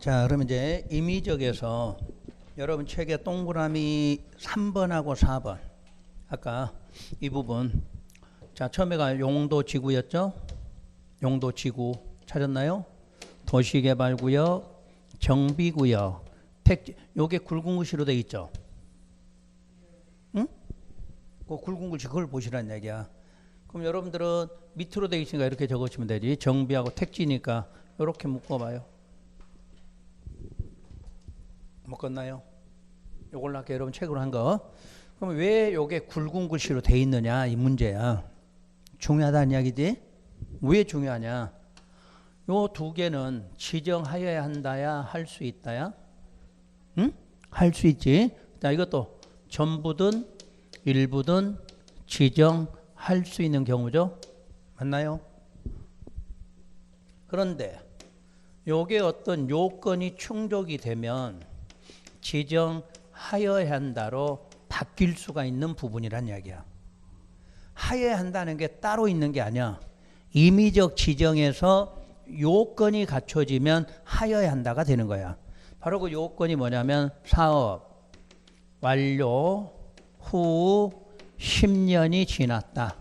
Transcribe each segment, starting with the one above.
자, 그러면 이제 임의적에서 여러분 책에 동그라미 3번하고 4번 아까 이 부분 자 처음에가 용도지구였죠. 용도지구 찾았나요? 도시개발구역, 정비구역, 택지 요게 굵은 글씨로 돼 있죠. 응? 그 굵은 글씨 그걸 보시라는 얘기야. 그럼 여러분들은 밑으로 돼 있으니까 이렇게 적으시면 되지. 정비하고 택지니까 이렇게 묶어봐요. 묶었나요? 요걸로 할게요. 여러분 책으로 한 거. 그럼 왜 요게 굵은 글씨로 돼 있느냐 이 문제야. 중요하다는 이야기지. 왜 중요하냐. 요 두 개는 지정하여야 한다야 할 수 있다야? 응? 할 수 있지. 자 이것도 전부든 일부든 지정할 수 있는 경우죠. 맞나요? 그런데 요게 어떤 요건이 충족이 되면 지정하여야 한다로 바뀔 수가 있는 부분이란 이야기야. 하여야 한다는 게 따로 있는 게 아니야. 임의적 지정에서 요건이 갖춰지면 하여야 한다가 되는 거야. 바로 그 요건이 뭐냐면 사업 완료 후 10년이 지났다.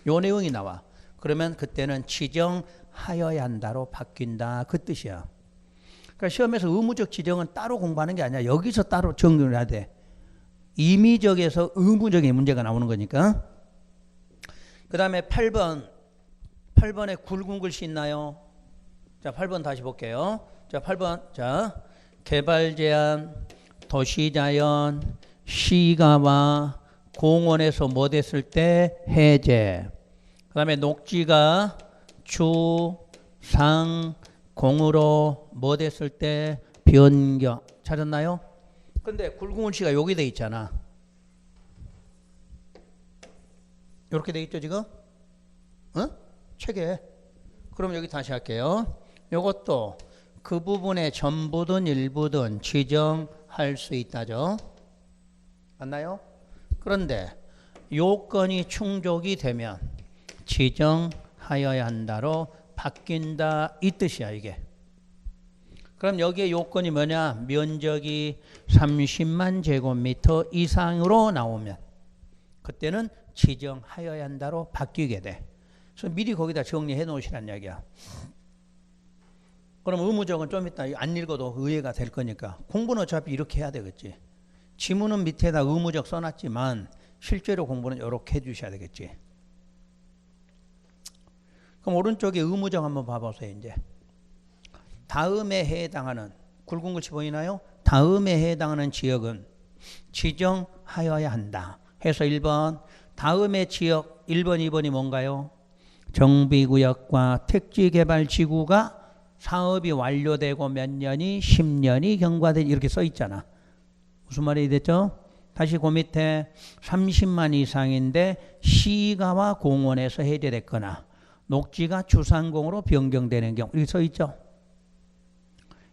요 내용이 나와. 그러면 그때는 지정하여야 한다로 바뀐다. 그 뜻이야. 그러니까 시험에서 의무적 지정은 따로 공부하는 게 아니야. 여기서 따로 정리를 해야 돼. 임의적에서 의무적인 문제가 나오는 거니까. 그 다음에 8번에 굵은 글씨 있나요? 자, 8번 다시 볼게요. 자, 8번. 자, 개발 제한, 도시자연, 시가와 공원에서 뭐 됐을 때 해제. 그 다음에 녹지가 주, 상, 공으로 뭐 됐을 때 변경. 찾았나요? 근데 굵은 글씨가 여기 돼 있잖아. 이렇게 돼 있죠 지금? 어? 책에. 그럼 여기 다시 할게요. 이것도 그 부분의 전부든 일부든 지정할 수 있다죠. 맞나요? 그런데 요건이 충족이 되면 지정하여야 한다로 바뀐다 이 뜻이야 이게. 그럼 여기에 요건이 뭐냐? 면적이 30만 제곱미터 이상으로 나오면 그때는 지정하여야 한다로 바뀌게 돼. 그래서 미리 거기다 정리해 놓으시란 이야기야. 그럼 의무적은 좀 이따 안 읽어도 의외가 될 거니까 공부는 어차피 이렇게 해야 되겠지. 지문은 밑에다 의무적 써놨지만 실제로 공부는 이렇게 해주셔야 되겠지. 그럼 오른쪽에 의무적 한번 봐보세요. 이제 다음에 해당하는 굵은 글씨 보이나요? 다음에 해당하는 지역은 지정하여야 한다 해서 1번. 다음에 지역 1번 2번이 뭔가요? 정비구역과 택지개발지구가 사업이 완료되고 몇 년이 10년이 경과된 이렇게 써 있잖아. 무슨 말이 됐죠? 다시 그 밑에 30만 이상인데 시가와 공원에서 해제됐거나 녹지가 주상공으로 변경되는 경우 이렇게 써 있죠.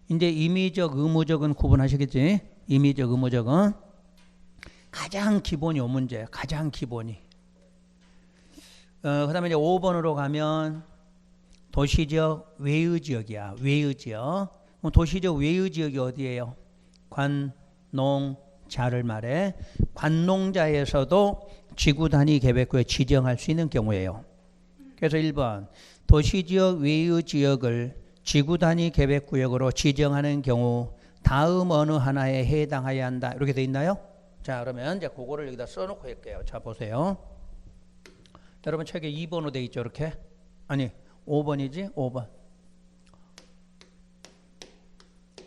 이제 임의적 의무적은 구분하시겠지? 임의적 의무적은 가장 기본이 요 문제예요. 가장 기본이. 그 다음에 이제 5번으로 가면 도시적 외의지역이야. 외의지역. 도시적 외의지역이 어디예요? 관농자를 말해. 관농자에서도 지구단위 계획구에 지정할 수 있는 경우예요. 그래서 1번 도시지역 외의지역을 지구단위 계획구역으로 지정하는 경우 다음 어느 하나에 해당하여야 한다. 이렇게 돼 있나요? 자 그러면 이제 그거를 여기다 써놓고 할게요. 자 보세요. 여러분 책에 2번으로 돼 있죠. 이렇게. 아니 5번이지 5번.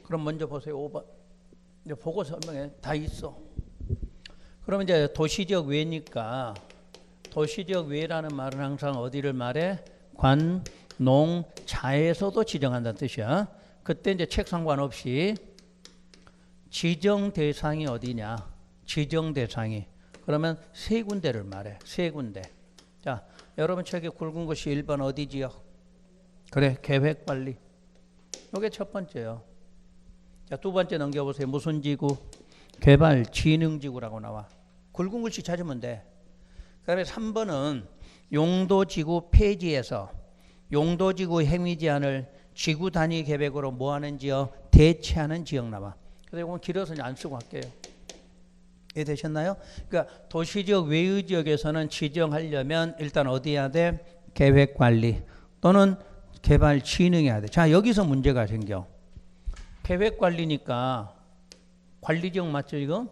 그럼 먼저 보세요. 5번. 이제 보고 설명해. 다 있어. 그러면 이제 도시적 외니까 도시적 외라는 말은 항상 어디를 말해? 관농자에서도 지정한다는 뜻이야. 그때 이제 책 상관없이 지정 대상이 어디냐? 지정 대상이. 그러면 세 군데를 말해. 세 군데. 자, 여러분 책에 굵은 것이 1번 어디 지역? 그래, 계획관리. 이게 첫 번째요. 자, 두 번째 넘겨보세요. 무슨 지구? 개발진흥지구라고 나와. 굵은 글씨 찾으면 돼. 그 다음에 3번은 용도지구 폐지에서 용도지구 행위 제한을 지구 단위 계획으로 뭐 하는 지역? 대체하는 지역 나와. 그래서 이건 길어서 안 쓰고 할게요. 이해되셨나요? 그러니까 도시지역 외의 지역에서는 지정하려면 일단 어디 해야 돼? 계획관리 또는 개발진흥해야 돼. 자, 여기서 문제가 생겨. 계획관리니까 관리지역 맞죠 이거?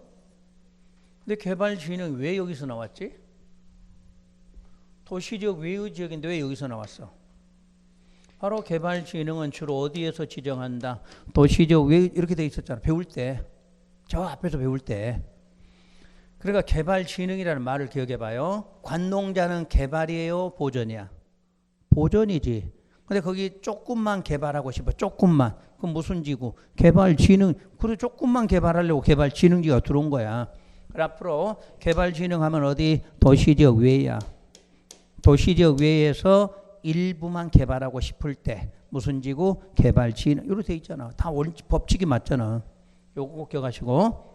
근데 개발진흥 왜 여기서 나왔지? 도시지역 외의 지역인데 왜 여기서 나왔어? 바로 개발진흥은 주로 어디에서 지정한다? 도시지역 외의 이렇게 돼 있었잖아. 배울 때. 저 앞에서 배울 때. 그러니까 개발진흥이라는 말을 기억해 봐요. 관농자는 개발이에요? 보전이야? 보전이지. 근데 거기 조금만 개발하고 싶어. 조금만. 그럼 무슨 지구? 개발진흥. 그리고 조금만 개발하려고 개발진흥지가 들어온 거야. 앞으로 개발진흥하면 어디? 도시지역 외야. 도시지역 외에서 일부만 개발하고 싶을 때 무슨 지구? 개발진흥. 이렇게 돼 있잖아. 다 법칙이 맞잖아. 요거 꼭 기억하시고.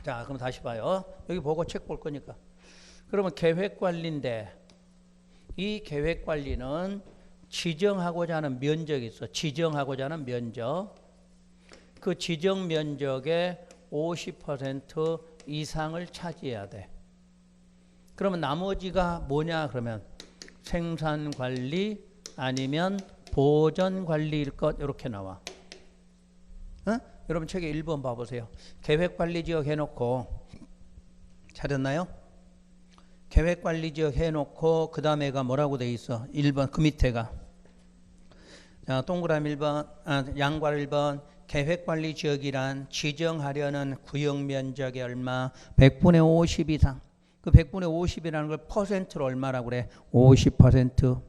자, 그럼 다시 봐요. 여기 보고 책 볼 거니까. 그러면 계획관리인데 이 계획관리는 지정하고자 하는 면적이 있어. 지정하고자 하는 면적. 그 지정 면적의 50% 이상을 차지해야 돼. 그러면 나머지가 뭐냐 그러면 생산관리 아니면 보전관리일 것 이렇게 나와. 어? 여러분 책에 1번 봐보세요. 계획관리지역 해놓고 찾았나요? 계획관리지역 해놓고 그 다음에가 뭐라고 돼 있어? 1번 그 밑에가 자 동그라미 1번 양괄 1번 계획관리지역이란 지정하려는 구역면적의 얼마? 100분의 50 이상. 그 100분의 50이라는 걸 퍼센트로 얼마라고 그래? 50%.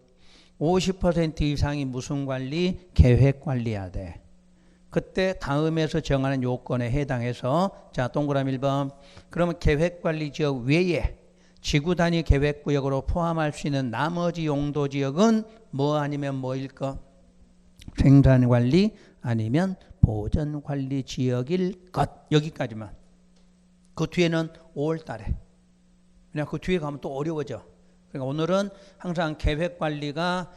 50% 이상이 무슨 관리? 계획관리해야 돼. 그때 다음에서 정하는 요건에 해당해서 자 동그라미 1번 그러면 계획관리지역 외에 지구 단위 계획구역으로 포함할 수 있는 나머지 용도지역은 뭐 아니면 뭐일 것? 생산관리 아니면 보전관리지역일 것. 여기까지만. 그 뒤에는 5월 달에. 그냥 그 뒤에 가면 또 어려워져. 그러니까 오늘은 항상 계획관리가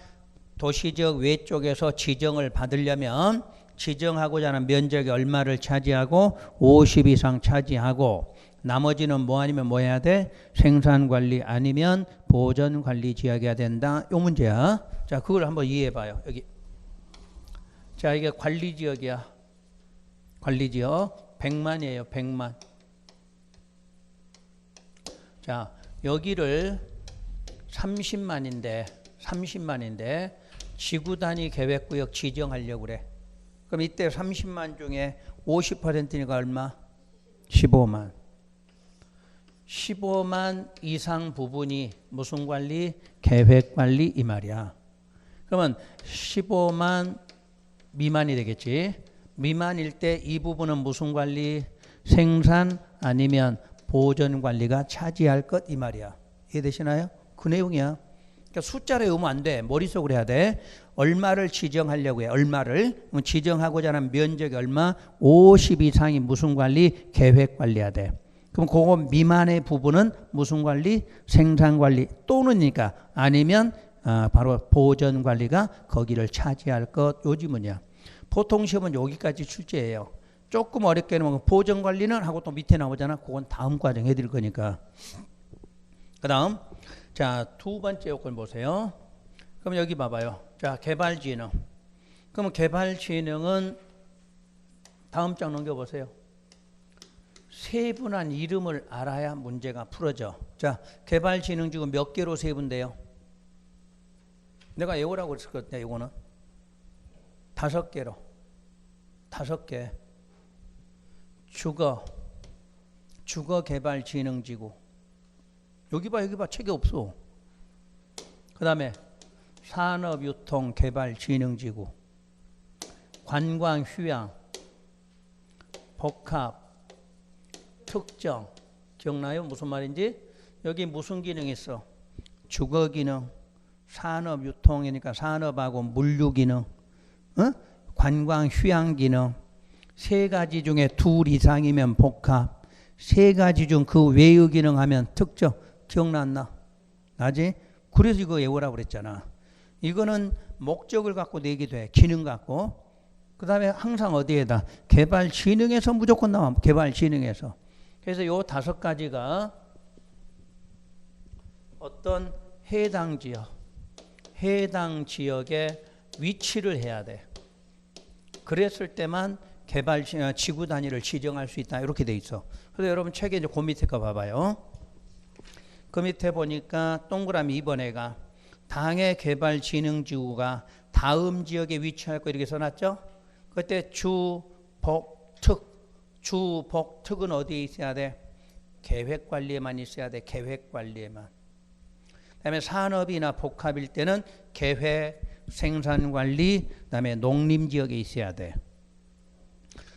도시지역 외쪽에서 지정을 받으려면 지정하고자 하는 면적이 얼마를 차지하고 50 이상 차지하고 나머지는 뭐 아니면 뭐 해야 돼? 생산관리 아니면 보전관리 지역이어야 된다. 요 문제야. 자, 그걸 한번 이해해 봐요. 여기. 자, 이게 관리지역이야. 관리지역 100만이에요. 100만. 자, 여기를 30만인데 지구 단위 계획구역 지정하려고 그래. 그럼 이때 30만 중에 50%니까 얼마? 15만. 15만 이상 부분이 무슨 관리? 계획관리 이 말이야. 그러면 15만 미만이 되겠지. 미만일 때 이 부분은 무슨 관리? 생산 아니면 보전관리가 차지할 것 이 말이야. 이해되시나요? 그 내용이야. 그러니까 숫자를 외우면 안 돼. 머릿속으로 해야 돼. 얼마를 지정하려고 해. 얼마를. 지정하고자 하는 면적이 얼마? 50 이상이 무슨 관리? 계획관리해야 돼. 그럼 그거 미만의 부분은 무슨 관리? 생산관리 또는이니까 아니면 바로 보전관리가 거기를 차지할 것. 요 지문이야. 보통 시험은 여기까지 출제해요. 조금 어렵게 하면 보전관리는 하고 또 밑에 나오잖아. 그건 다음 과정 해드릴 거니까. 그 다음 자, 두 번째 요건 보세요. 그럼 여기 봐봐요. 자, 개발진흥. 그러면 개발진흥은 다음 장 넘겨보세요. 세분한 이름을 알아야 문제가 풀어져. 자, 개발진흥 지금 몇 개로 세분돼요? 내가 외우라고 그랬을 것 같아. 이거는 5개로. 5개. 주거개발진흥지구. 여기 봐 책이 없어. 그 다음에 산업유통개발진흥지구, 관광휴양, 복합, 특정. 기억나요? 무슨 말인지? 여기 무슨 기능이 있어? 주거기능, 산업유통이니까 산업하고 물류기능, 관광휴양기능. 3가지 중에 2 이상이면 복합, 3가지 중 그 외의 기능하면 특정. 기억났나? 나지? 그래서 이거 외우라고 그랬잖아. 이거는 목적을 갖고 내기도 해. 기능 갖고. 그 다음에 항상 어디에다? 개발 진흥에서 무조건 나와. 개발 진흥에서. 그래서 요 5가지가 어떤 해당 지역의 위치를 해야 돼. 그랬을 때만 개발 지구 단위를 지정할 수 있다. 이렇게 돼 있어. 그래서 여러분 책에 이제 그 밑에 거 봐봐요. 그 밑에 보니까 동그라미 2번 애가 당해 개발 진흥 지구가 다음 지역에 위치할 거 이렇게 써놨죠. 그때 주, 복, 특. 주, 복, 특은 어디에 있어야 돼? 계획 관리에만 있어야 돼. 계획 관리에만. 그다음에 산업이나 복합일 때는 계획, 생산 관리, 그다음에 농림 지역에 있어야 돼.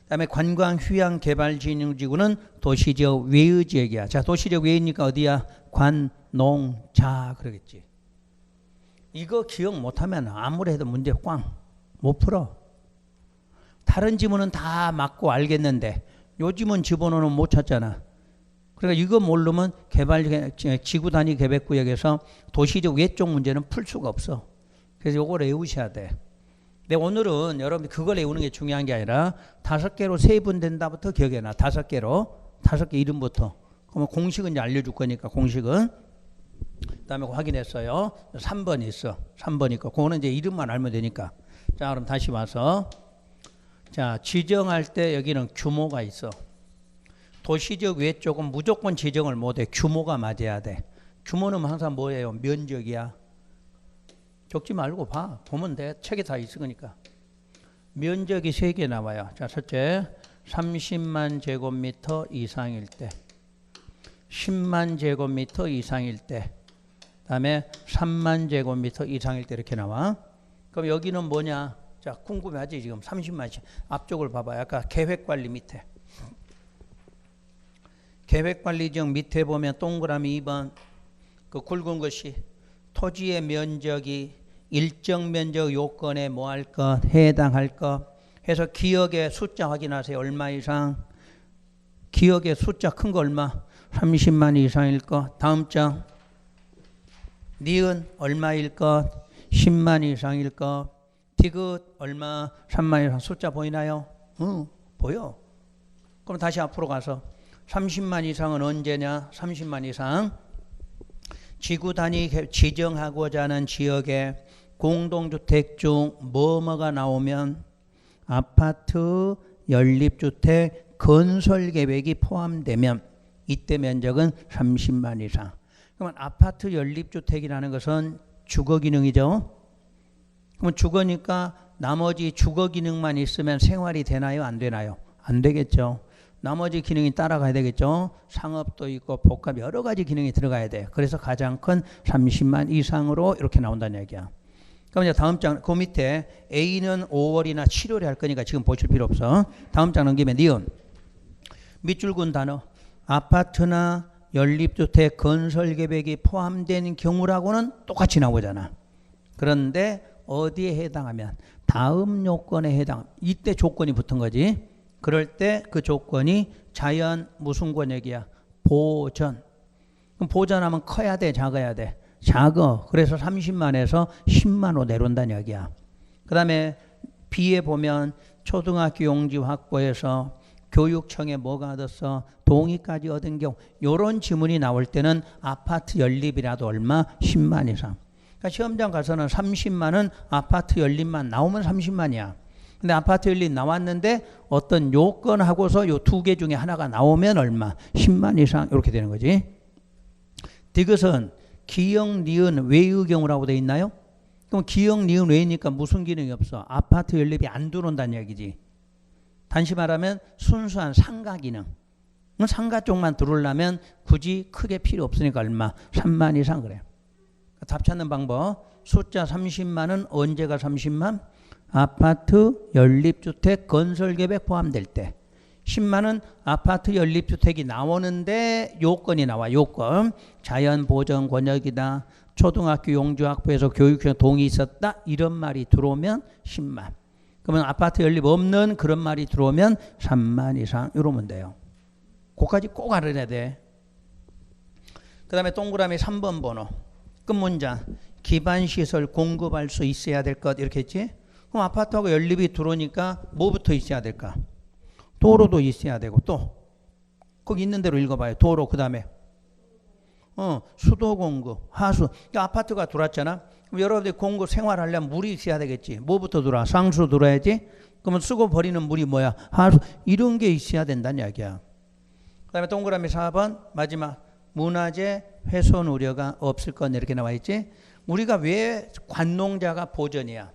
그다음에 관광 휴양 개발 진흥 지구는 도시지역 외의 지역이야. 자, 도시지역 외의니까 어디야? 관, 농, 자 그러겠지. 이거 기억 못하면 아무리 해도 문제 꽝 못 풀어. 다른 지문은 다 맞고 알겠는데 요 지문 집어넣으면 못 찾잖아. 그러니까 이거 모르면 지구 단위 계획구역에서 도시적 외쪽 문제는 풀 수가 없어. 그래서 요걸 외우셔야 돼. 근데 오늘은 여러분이 그걸 외우는 게 중요한 게 아니라 5개로 세분된다부터 기억해 놔. 5개 이름부터. 그러면 공식은 이제 알려줄 거니까 공식은. 그다음에 확인했어요. 3번 있어. 3번 있고 그거는 이제 이름만 알면 되니까. 자, 그럼 다시 와서 자, 지정할 때 여기는 규모가 있어. 도시적 외쪽은 무조건 지정을 못해. 규모가 맞아야 돼. 규모는 항상 뭐예요? 면적이야. 적지 말고 봐. 보면 돼. 책에 다 있으니까. 면적이 3개 나와요. 자, 첫째 30만 제곱미터 이상일 때, 10만 제곱미터 이상일 때, 다음에 3만 제곱미터 이상일 때 이렇게 나와. 그럼 여기는 뭐냐? 자, 궁금해하지 지금 30만씩. 앞쪽을 봐봐요. 아까 계획관리 밑에. 계획관리지역 밑에 보면 동그라미 2번 그 굵은 것이 토지의 면적이 일정 면적 요건에 뭐 할 것, 해당할 것 해서 기억의 숫자 확인하세요. 얼마 이상. 기억의 숫자 큰 거 얼마? 30만 이상일 것. 다음 장. 니은 얼마일 것? 10만 이상일 것. 디귿 얼마? 3만 이상. 숫자 보이나요? 응, 보여. 그럼 다시 앞으로 가서 30만 이상은 언제냐? 30만 이상. 지구 단위 지정하고자 하는 지역에 공동주택 중 뭐뭐가 나오면 아파트, 연립주택, 건설계획이 포함되면 이때 면적은 30만 이상. 그러면 아파트, 연립주택이라는 것은 주거기능이죠. 그럼 주거니까 나머지 주거기능만 있으면 생활이 되나요? 안 되나요? 안 되겠죠. 나머지 기능이 따라가야 되겠죠. 상업도 있고 복합 여러 가지 기능이 들어가야 돼. 그래서 가장 큰 30만 이상으로 이렇게 나온다는 얘기야. 그럼 이제 다음 장, 그 밑에 A는 5월이나 7월에 할 거니까 지금 보실 필요 없어. 다음 장 넘기면 니은. 밑줄 긋은 단어. 아파트나 연립주택 건설계획이 포함된 경우라고는 똑같이 나오잖아. 그런데 어디에 해당하면 다음 요건에 해당. 이때 조건이 붙은 거지. 그럴 때 그 조건이 자연 무슨 권역이야? 보전. 그럼 보전하면 커야 돼? 작아야 돼? 작아. 그래서 30만에서 10만으로 내려온다는 이야기야. 그 다음에 B에 보면 초등학교 용지 확보해서 교육청에 뭐가 얻었어? 동의까지 얻은 경우. 이런 지문이 나올 때는 아파트 연립이라도 얼마? 10만 이상. 그러니까 시험장 가서는 30만은 아파트 연립만 나오면 30만이야. 근데 아파트 연립 나왔는데 어떤 요건하고서 요 2개 중에 하나가 나오면 얼마? 10만 이상 이렇게 되는 거지. 디귿은 기역, 니은, 외의 경우라고 돼 있나요? 그럼 기역, 니은, 외니까 무슨 기능이 없어? 아파트 연립이 안 들어온다는 얘기지. 단시 말하면 순수한 상가 기능. 상가 쪽만 들어오려면 굳이 크게 필요 없으니까 얼마? 3만 이상 그래. 답 찾는 방법. 숫자 30만은 언제가 30만? 아파트, 연립주택, 건설계획 포함될 때. 10만은 아파트, 연립주택이 나오는데 요건이 나와. 요건. 자연보전 권역이다. 초등학교 용지 확보해서 교육청 동의 있었다. 이런 말이 들어오면 10만. 그러면 아파트 연립 없는 그런 말이 들어오면 3만 이상 이러면 돼요. 그거까지 꼭 알아야 돼. 그 다음에 동그라미 3번 번호. 끝문장. 기반시설 공급할 수 있어야 될 것 이렇게 했지? 그럼 아파트하고 연립이 들어오니까 뭐부터 있어야 될까? 도로도 있어야 되고 또 거기 있는 대로 읽어봐요. 도로 그 다음에 수도 공급, 하수. 그러니까 아파트가 들어왔잖아. 그럼 여러분들이 공급 생활하려면 물이 있어야 되겠지. 뭐부터 들어와? 상수 들어야지. 그러면 쓰고 버리는 물이 뭐야? 하수. 이런 게 있어야 된다는 이야기야. 그 다음에 동그라미 4번 마지막 문화재 훼손 우려가 없을 건 이렇게 나와 있지. 우리가 왜 관농자가 보전이야?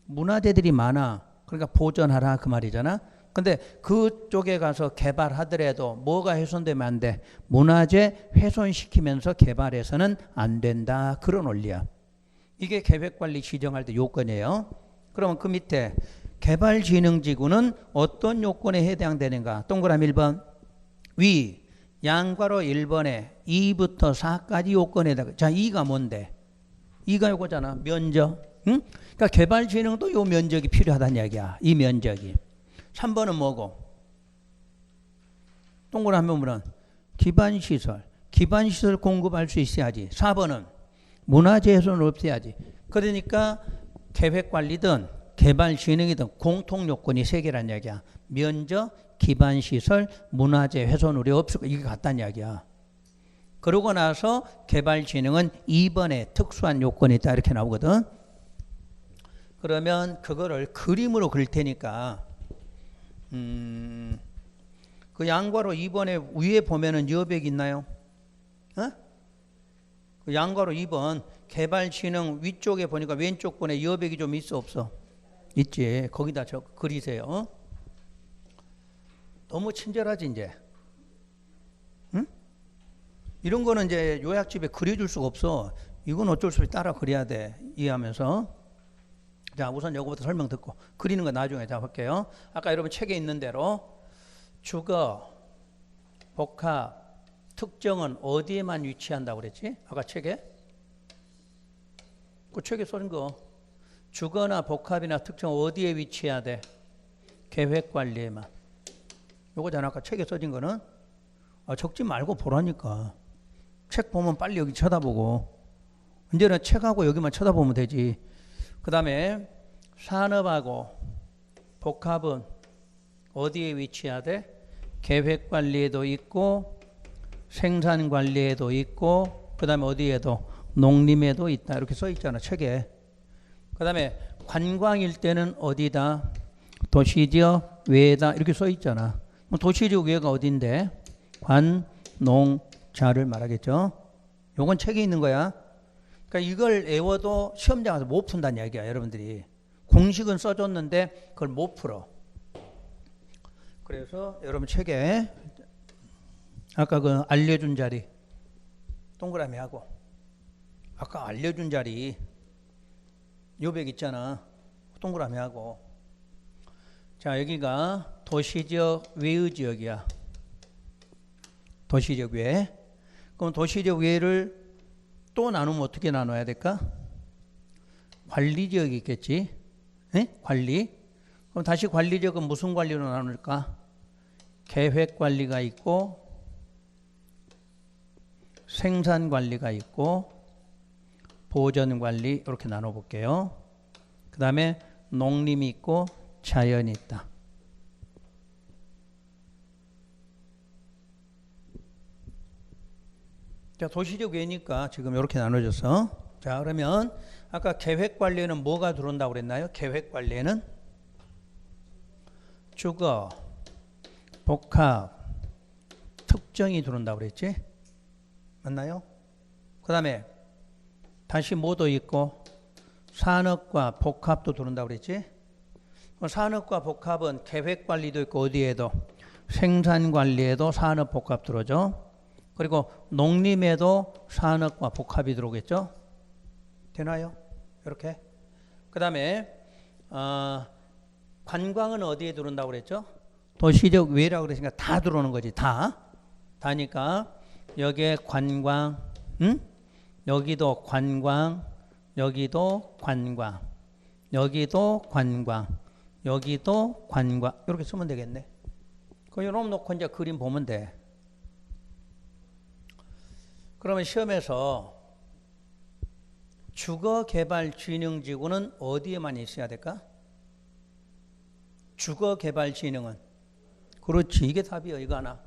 문화재들이 많아. 그러니까 보전하라 그 말이잖아. 근데 그쪽에 가서 개발하더라도 뭐가 훼손되면 안 돼? 문화재 훼손시키면서 개발해서는 안 된다. 그런 원리야. 이게 계획관리 지정할 때 요건이에요. 그러면 그 밑에 개발진흥지구는 어떤 요건에 해당되는가? 동그라미 1번 위 양괄호 1번에 2부터 4까지 요건에 해당. 자 2가 뭔데? 2가 요거잖아. 면적. 응? 그러니까 개발진흥도 요 면적이 필요하다는 이야기야. 이 면적이. 3번은 뭐고? 동그라미 보면 기반시설. 기반시설 공급할 수 있어야지. 4번은 문화재 훼손을 없애야지. 그러니까 계획관리든 개발진흥이든 공통요건이 3개란 이야기야. 면적, 기반시설, 문화재 훼손 우려 없을 거 이게 같다는 이야기야. 그러고 나서 개발진흥은 2번에 특수한 요건이 있다 이렇게 나오거든. 그러면 그거를 그림으로 그릴 테니까 그 양괄호 2번에 위에 보면은 여백 있나요? 그 양괄호 2번 개발진흥 위쪽에 보니까 왼쪽 번에 여백이 좀 있어 없어? 있지. 거기다 그리세요. 너무 친절하지 이제. 응? 이런 거는 이제 요약집에 그려줄 수가 없어. 이건 어쩔 수 없이 따라 그려야 돼. 이해하면서. 자 우선 요거부터 설명 듣고 그리는 거 나중에 자 볼게요. 아까 여러분 책에 있는 대로 주거, 복합, 특정은 어디에만 위치한다고 그랬지? 아까 책에? 그 책에 써진 거 주거나 복합이나 특정 어디에 위치해야 돼? 계획관리에만. 요거잖아. 아까 책에 써진 거는. 적지 말고 보라니까. 책 보면 빨리 여기 쳐다보고. 이제는 책하고 여기만 쳐다보면 되지. 그 다음에 산업하고 복합은 어디에 위치해야 돼? 계획관리에도 있고 생산관리에도 있고 그 다음에 어디에도 농림에도 있다 이렇게 써 있잖아 책에. 그 다음에 관광일 때는 어디다? 도시지역 외다 이렇게 써 있잖아. 도시지역 외가 어딘데? 관, 농, 자를 말하겠죠. 요건 책에 있는 거야. 그러니까 이걸 외워도 시험장 가서 못 푼다는 이야기야 여러분들이. 공식은 써줬는데 그걸 못 풀어. 그래서 여러분 책에 아까 그 알려준 자리 동그라미 하고 아까 알려준 자리 요백 있잖아. 동그라미 하고 자 여기가 도시지역 외의 지역이야. 도시지역 외. 그럼 도시지역 외를 또 나누면 어떻게 나눠야 될까? 관리지역이 있겠지. 네? 관리. 그럼 다시 관리지역은 무슨 관리로 나눌까? 계획관리가 있고 생산관리가 있고 보전관리 이렇게 나눠볼게요. 그 다음에 농림이 있고 자연이 있다. 자, 도시적 외니까 지금 이렇게 나눠져서. 자, 그러면 아까 계획관리에는 뭐가 들어온다고 그랬나요? 계획관리에는 주거, 복합, 특정이 들어온다고 그랬지? 맞나요? 그 다음에 다시 뭐도 있고 산업과 복합도 들어온다고 그랬지? 산업과 복합은 계획관리도 있고 어디에도 생산관리에도 산업복합 들어오죠. 그리고 농림에도 산업과 복합이 들어오겠죠. 되나요? 이렇게. 그 다음에 관광은 어디에 들어온다고 그랬죠? 도시적 외라고 그랬으니까 다 들어오는 거지. 다니까 여기에 관광, 여기도 관광, 여기도 관광, 여기도 관광, 여기도 관광 이렇게 쓰면 되겠네. 그 요놈 놓고 이제 그림 보면 돼. 그러면 시험에서 주거개발진흥지구는 어디에만 있어야 될까? 주거개발진흥은 그렇지, 이게 답이야. 이거 하나.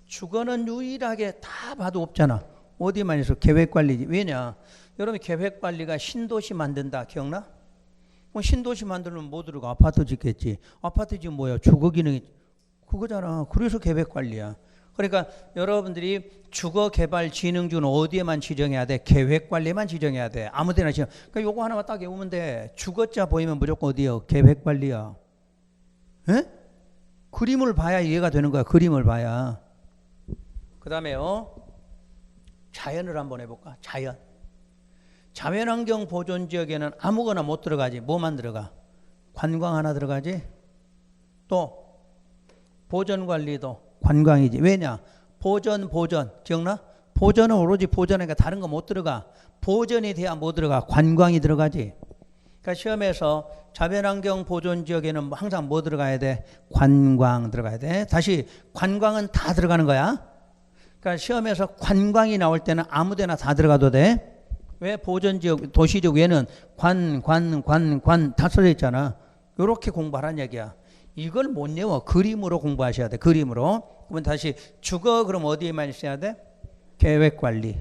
주거는 유일하게 다 봐도 없잖아. 어디만 있어? 계획관리지. 왜냐? 여러분 계획관리가 신도시 만든다 기억나? 신도시 만들면 뭐 들어가? 아파트 짓겠지. 아파트 지금 뭐야? 주거기능이 그거잖아. 그래서 계획관리야. 그러니까 여러분들이 주거개발진흥주는 어디에만 지정해야 돼? 계획관리만 지정해야 돼. 아무데나 지정. 그러니까 요거 하나만 딱 외우면 돼. 주거자 보이면 무조건 어디요? 계획관리야. 에? 그림을 봐야 이해가 되는 거야. 그림을 봐야. 그 다음에요. 자연을 한번 해볼까? 자연. 자연환경 보존지역에는 아무거나 못 들어가지. 뭐만 들어가? 관광 하나 들어가지. 또 보존관리도 관광이지. 왜냐? 보존 기억나? 보존은 오로지 보존하니까 다른 거 못 들어가. 보존이 돼야 뭐 들어가? 관광이 들어가지. 그러니까 시험에서 자연환경 보존지역에는 항상 뭐 들어가야 돼? 관광 들어가야 돼. 다시 관광은 다 들어가는 거야. 그러니까 시험에서 관광이 나올 때는 아무데나 다 들어가도 돼. 왜? 보존지역, 도시지역 외에는 관 다 써져 있잖아. 이렇게 공부하라는 얘기야. 이걸 못 외워. 그림으로 공부하셔야 돼. 그림으로. 그러면 다시 주거 그럼 어디에만 있어야 돼? 계획관리.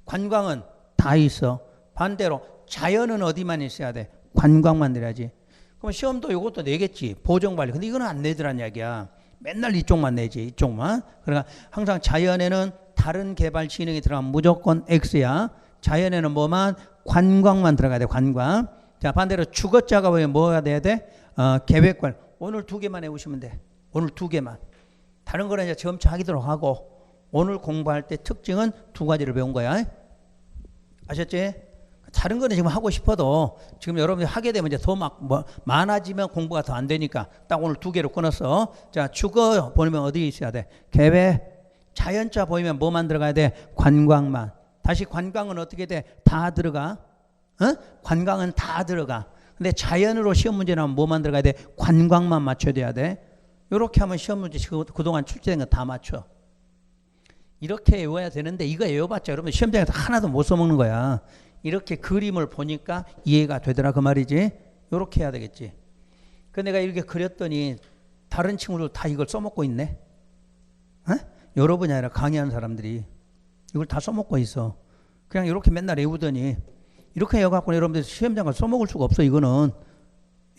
관광은 다 있어. 반대로 자연은 어디만 있어야 돼? 관광만 내야지. 그럼 시험도 이것도 내겠지. 보존관리. 근데 이거는 안 내더란 얘기야. 맨날 이쪽만 내지. 이쪽만. 그러니까 항상 자연에는 다른 개발 진흥이 들어가면 무조건 X야. 자연에는 뭐만? 관광만 들어가야 돼. 관광. 자, 반대로 주거자가 뭐가 돼야 돼? 계획관리. 오늘 2개만 해오시면 돼. 오늘 2개만. 다른 거는 이제 점차 하기도록 하고 오늘 공부할 때 특징은 2가지를 배운 거야. 아셨지? 다른 거는 지금 하고 싶어도 지금 여러분이 하게 되면 이제 더 많아지면 공부가 더 안 되니까 딱 오늘 2개로 끊었어. 자, 주거 보면 어디 있어야 돼? 계획. 자연자 보이면 뭐만 들어가야 돼? 관광만. 다시 관광은 어떻게 돼? 다 들어가. 관광은 다 들어가. 근데 자연으로 시험 문제 나오면 뭐만 들어가야 돼? 관광만 맞춰야 돼야 돼. 이렇게 하면 시험 문제 그동안 출제된 거 다 맞춰. 이렇게 외워야 되는데 이거 외워봤자 여러분 시험장에서 하나도 못 써먹는 거야. 이렇게 그림을 보니까 이해가 되더라 그 말이지. 이렇게 해야 되겠지. 근데 내가 이렇게 그렸더니 다른 친구들 다 이걸 써먹고 있네. 여러분이 아니라 강의하는 사람들이 이걸 다 써먹고 있어. 그냥 이렇게 맨날 외우더니 이렇게 외워갖고 여러분들 시험장을 써먹을 수가 없어. 이거는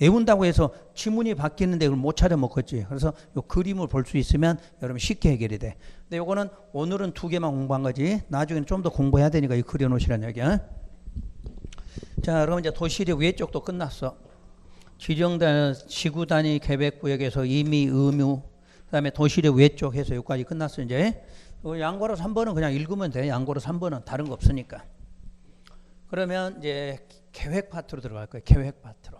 외운다고 해서 지문이 바뀌는데 이걸 못 차려 먹겠지. 그래서 요 그림을 볼 수 있으면 여러분 쉽게 해결이 돼. 근데 요거는 오늘은 2개만 공부한 거지. 나중에는 좀 더 공부해야 되니까 이 그려놓으시라는 얘기야. 자, 그럼 이제 도시력 외쪽도 끝났어. 지정된 지구 단위 계획구역에서 임의, 의무, 그다음에 도시력 외쪽 해서 여기까지 끝났어 이제. 양고로 3번은 그냥 읽으면 돼. 양고로 3번은 다른 거 없으니까. 그러면 이제 계획 파트로 들어갈 거예요. 계획 파트로.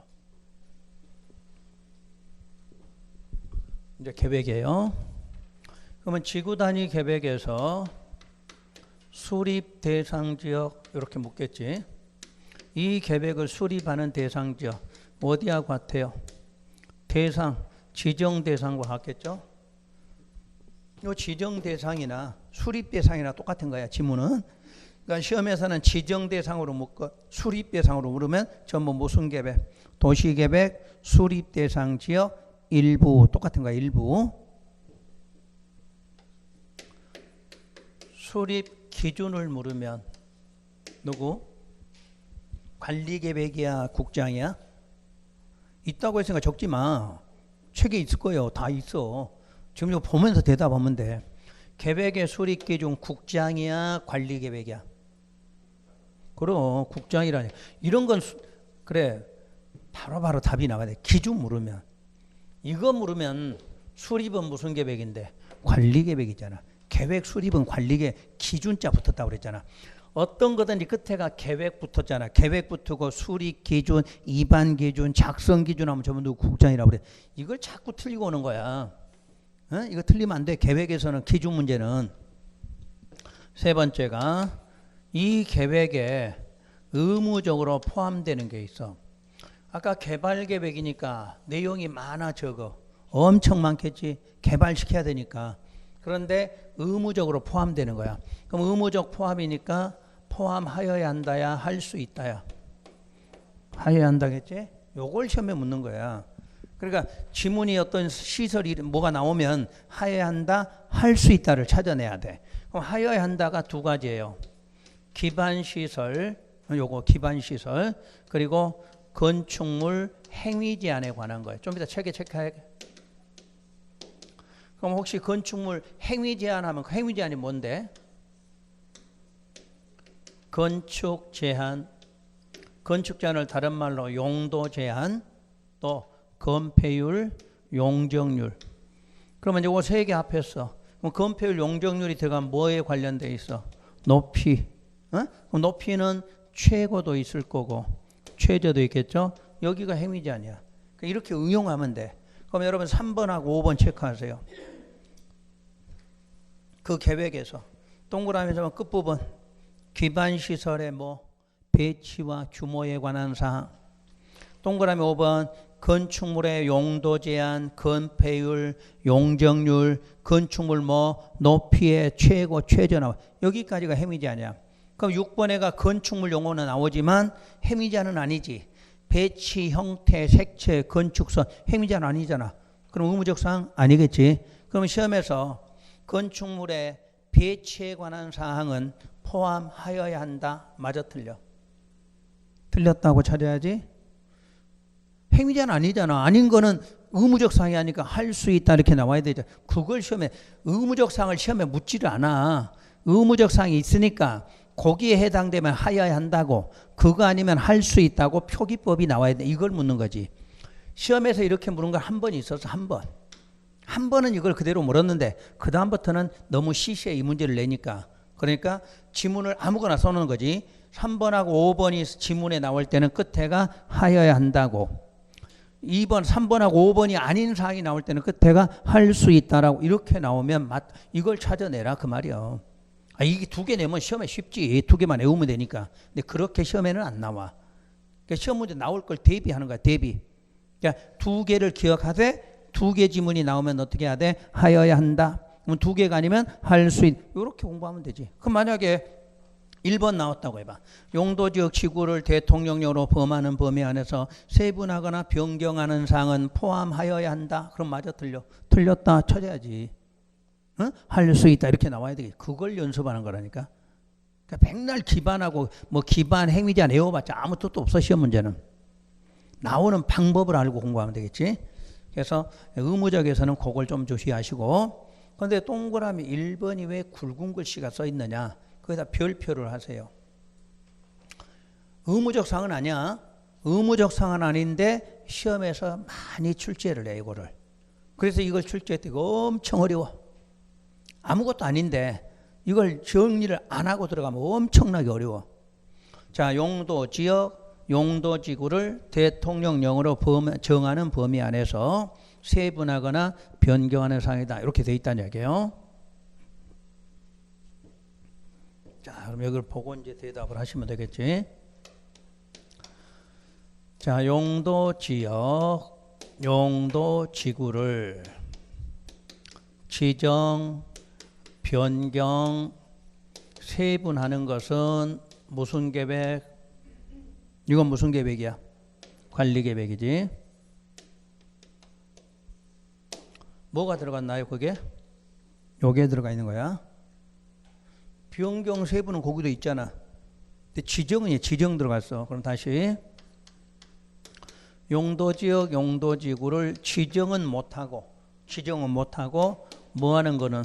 이제 계획이에요. 그러면 지구 단위 계획에서 수립 대상 지역 이렇게 묻겠지. 이 계획을 수립하는 대상 지역 어디하고 같아요? 대상, 지정 대상과 같겠죠? 이 지정 대상이나 수립 대상이나 똑같은 거야. 지문은. 그러니까 시험에서는 지정 대상으로 묻고 수립 대상으로 물으면 전부 무슨 계획? 도시 계획, 수립 대상 지역 일부 똑같은 거야. 일부. 수립 기준을 물으면 누구? 관리계획이야? 국장이야? 있다고 했으니까 적지 마. 책에 있을 거예요. 다 있어. 지금 이거 보면서 대답하면 돼. 계획의 수립 기준 국장이야? 관리계획이야? 그럼 국장이라니. 이런 건 그래. 바로바로 답이 나가야 돼. 기준 물으면. 이거 물으면 수립은 무슨 계획인데? 관리계획이잖아. 계획 수립은 관리계획 기준자 붙었다고 그랬잖아. 어떤 거든지 끝에가 계획 붙었잖아. 계획 붙고 수립 기준, 입안 기준, 작성 기준 하면 전부 누구 국장이라고 그래. 이걸 자꾸 틀리고 오는 거야. 이거 틀리면 안 돼. 계획에서는 기준 문제는. 세 번째가 이 계획에 의무적으로 포함되는 게 있어. 아까 개발 계획이니까 내용이 많아 적어. 엄청 많겠지. 개발시켜야 되니까. 그런데 의무적으로 포함되는 거야. 그럼 의무적 포함이니까 포함하여야 한다야, 할 수 있다야? 하여야 한다겠지? 요걸 시험에 묻는 거야. 그러니까 지문이 어떤 시설이 뭐가 나오면 하여야 한다, 할 수 있다를 찾아내야 돼. 그럼 하여야 한다가 두 가지예요. 기반시설, 요거 기반시설, 그리고 건축물 행위 제한에 관한 거예요. 좀 이따 책에 체크해. 그럼 혹시 건축물 행위 제한하면 그 행위 제한이 뭔데? 건축 제한, 건축 제한을 다른 말로 용도 제한, 또 건폐율, 용적률. 그러면 이거 세 개 합했어. 그럼 건폐율, 용적률이 들어가면 뭐에 관련돼 있어? 높이. 그럼 높이는 최고도 있을 거고 최저도 있겠죠? 여기가 행위 제한이야. 이렇게 응용하면 돼. 그럼 여러분 3번하고 5번 체크하세요. 그 계획에서 동그라미에서 끝부분 기반시설의 뭐 배치와 규모에 관한 사항. 동그라미 5번 건축물의 용도 제한, 건폐율, 용적률, 건축물 뭐 높이의 최고, 최저 나와. 여기까지가 행위 제한이야. 그럼 6번에가 건축물 용어는 나오지만 행위 제한은 아니지. 배치, 형태, 색채, 건축선 행위 제한 아니잖아. 그럼 의무적 사항 아니겠지. 그럼 시험에서 건축물의 배치에 관한 사항은 포함하여야 한다. 맞아, 틀려? 틀렸다고 찾아야지. 행위 제한 아니잖아. 아닌 거는 의무적 사항이 아니까 할 수 있다 이렇게 나와야 되죠. 그걸 시험에 의무적 사항을 시험에 묻지를 않아. 의무적 사항이 있으니까 거기에 해당되면 하여야 한다고, 그거 아니면 할 수 있다고 표기법이 나와야 돼. 이걸 묻는 거지. 시험에서 이렇게 물은 건 한 번 있어서 한 번. 한 번은 이걸 그대로 물었는데 그 다음부터는 너무 시시해 이 문제를 내니까. 그러니까 지문을 아무거나 써놓는 거지. 3번하고 5번이 지문에 나올 때는 끝에가 하여야 한다고. 2번, 3번하고 5번이 아닌 사항이 나올 때는 끝에가 할 수 있다라고 이렇게 나오면 이걸 찾아내라 그 말이야. 이게 두 개 내면 시험에 쉽지. 두 개만 외우면 되니까. 근데 그렇게 시험에는 안 나와. 그러니까 시험 문제 나올 걸 대비하는 거야. 대비. 그러니까 두 개를 기억하되 두 개 지문이 나오면 어떻게 해야 돼? 하여야 한다. 그럼 두 개가 아니면 할 수 있. 이렇게 공부하면 되지. 그럼 만약에 1번 나왔다고 해봐. 용도지역 지구를 대통령령으로 범하는 범위 안에서 세분하거나 변경하는 사항은 포함하여야 한다. 그럼 맞아, 틀려? 틀렸다 찾아야지. 할 수 있다 이렇게 나와야 되겠지. 그걸 연습하는 거라니까. 그러니까 백날 기반하고 뭐 기반 행위 제한 외워봤자 아무 뜻도 없어. 시험 문제는 나오는 방법을 알고 공부하면 되겠지. 그래서 의무적에서는 그걸 좀 조심하시고. 그런데 동그라미 1번이 왜 굵은 글씨가 써 있느냐, 거기다 별표를 하세요. 의무적 사항은 아니야. 의무적 사항은 아닌데 시험에서 많이 출제를 해 이거를. 그래서 이걸 출제할 때 엄청 어려워. 아무것도 아닌데 이걸 정리를 안 하고 들어가면 엄청나게 어려워. 자, 용도지역, 용도지구를 대통령령으로 정하는 범위 안에서 세분하거나 변경하는 사항이다. 이렇게 돼 있다는 얘기예요. 자, 그럼 여기를 보고 이제 대답을 하시면 되겠지. 자, 용도지역, 용도지구를 지정, 변경, 세분하는 것은 무슨 계획? 이건 무슨 계획이야? 관리 계획이지. 뭐가 들어갔나요, 그게? 요게 들어가 있는 거야. 변경 세분은 거기도 있잖아. 근데 지정은 지정 들어갔어. 그럼 다시 용도지역, 용도지구를 지정은 못하고 뭐 하는 거는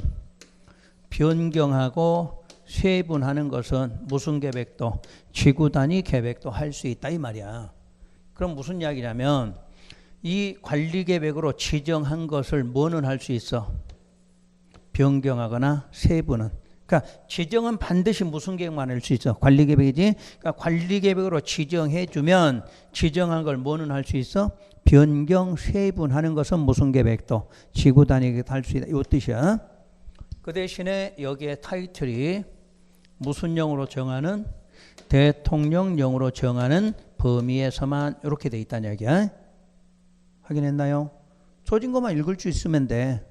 변경하고 세분하는 것은 무슨 계획도 지구 단위 계획도 할 수 있다 이 말이야. 그럼 무슨 이야기냐면 이 관리 계획으로 지정한 것을 뭐는 할 수 있어? 변경하거나 세분은. 그러니까 지정은 반드시 무슨 계획만 할 수 있어? 관리 계획이지. 그러니까 관리 계획으로 지정해 주면 지정한 걸 뭐는 할 수 있어? 변경 세분하는 것은 무슨 계획도 지구 단위 계획도 할 수 있다. 이 뜻이야. 그 대신에 여기에 타이틀이 무슨 영으로 정하는? 대통령령으로 정하는 범위에서만 이렇게 돼 있다는 얘기야. 확인했나요? 조진 것만 읽을 수 있으면 돼.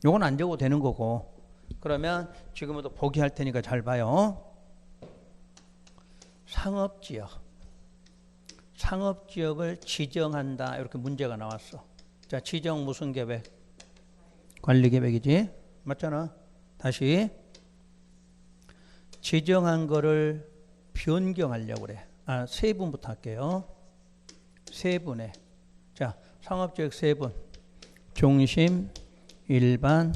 요건 안 적어도 되는 거고. 그러면 지금부터 보기 할 테니까 잘 봐요. 상업지역. 상업지역을 지정한다. 이렇게 문제가 나왔어. 자, 지정 무슨 계획? 관리계획이지. 맞잖아. 다시. 지정한 거를 변경하려고 그래. 세분부터 할게요. 세분에. 자, 상업지역 세분. 중심, 일반,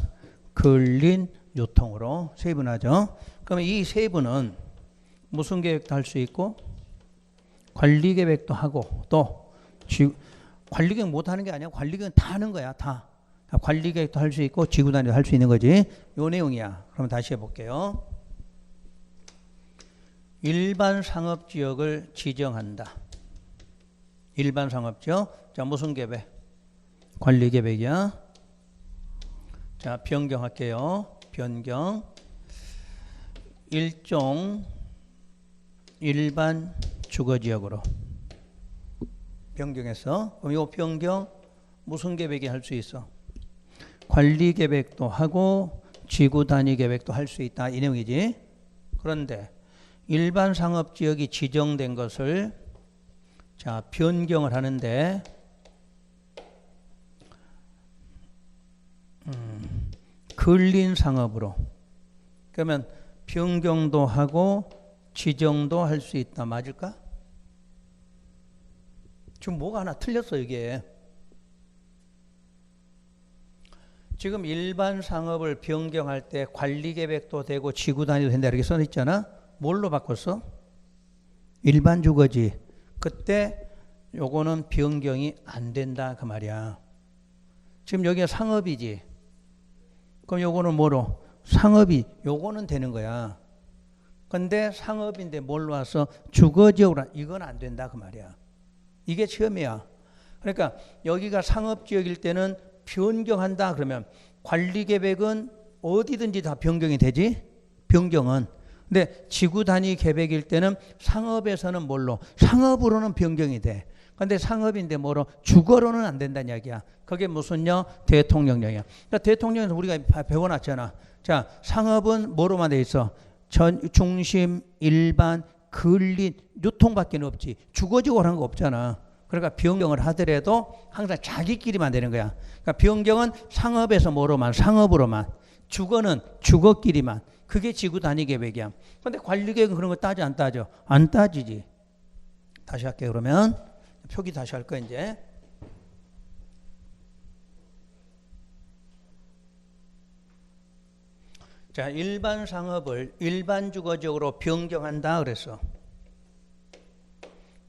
근린, 유통으로 세분하죠. 그러면 이 세분은 무슨 계획도 할 수 있고 관리계획도 하고 또 관리계획 못하는 게 아니야. 관리계획은 다 하는 거야. 다. 관리계획도 할 수 있고 지구단위도 할 수 있는 거지. 요 내용이야. 그럼 다시 해볼게요. 일반 상업지역을 지정한다. 일반 상업지역. 자, 무슨 계획? 관리계획이야. 자, 변경할게요. 변경. 일종 일반 주거지역으로 변경했어. 그럼 이 변경 무슨 계획이 할 수 있어? 관리계획도 하고 지구단위계획도 할 수 있다. 이 내용이지. 그런데 일반 상업지역이 지정된 것을 자, 변경을 하는데 근린 상업으로 그러면 변경도 하고 지정도 할 수 있다. 맞을까? 지금 뭐가 하나 틀렸어 이게. 지금 일반 상업을 변경할 때 관리계획도 되고 지구단위도 된다 이렇게 써있잖아. 뭘로 바꿨어? 일반 주거지. 그때 요거는 변경이 안 된다 그 말이야. 지금 여기가 상업이지. 그럼 요거는 뭐로? 상업이 요거는 되는 거야. 근데 상업인데 뭘로 와서 주거지역으로 이건 안 된다 그 말이야. 이게 시험이야. 그러니까 여기가 상업지역일 때는 변경한다 그러면 관리계획은 어디든지 다 변경이 되지. 변경은. 근데 지구단위 계획일 때는 상업에서는 뭘로? 상업으로는 변경이 돼. 근데 상업인데 뭐로? 주거로는 안 된다는 이야기야. 그게 무슨요? 대통령령이야. 그러니까 대통령에서 우리가 배워놨잖아. 자, 상업은 뭐로만 돼 있어? 중심, 일반, 근린, 유통밖에 없지. 주거지역으로 하는 거 없잖아. 그러니까 변경을 하더라도 항상 자기끼리만 되는 거야. 그러니까 변경은 상업에서 뭐로만? 상업으로만. 주거는 주거끼리만. 그게 지구단위 계획이야. 그런데 관리계획은 그런 거 따져 안 따져? 안 따지지. 다시 할게요. 그러면 표기 다시 할 거야 이제. 자, 일반 상업을 일반 주거지역으로 변경한다 그랬어.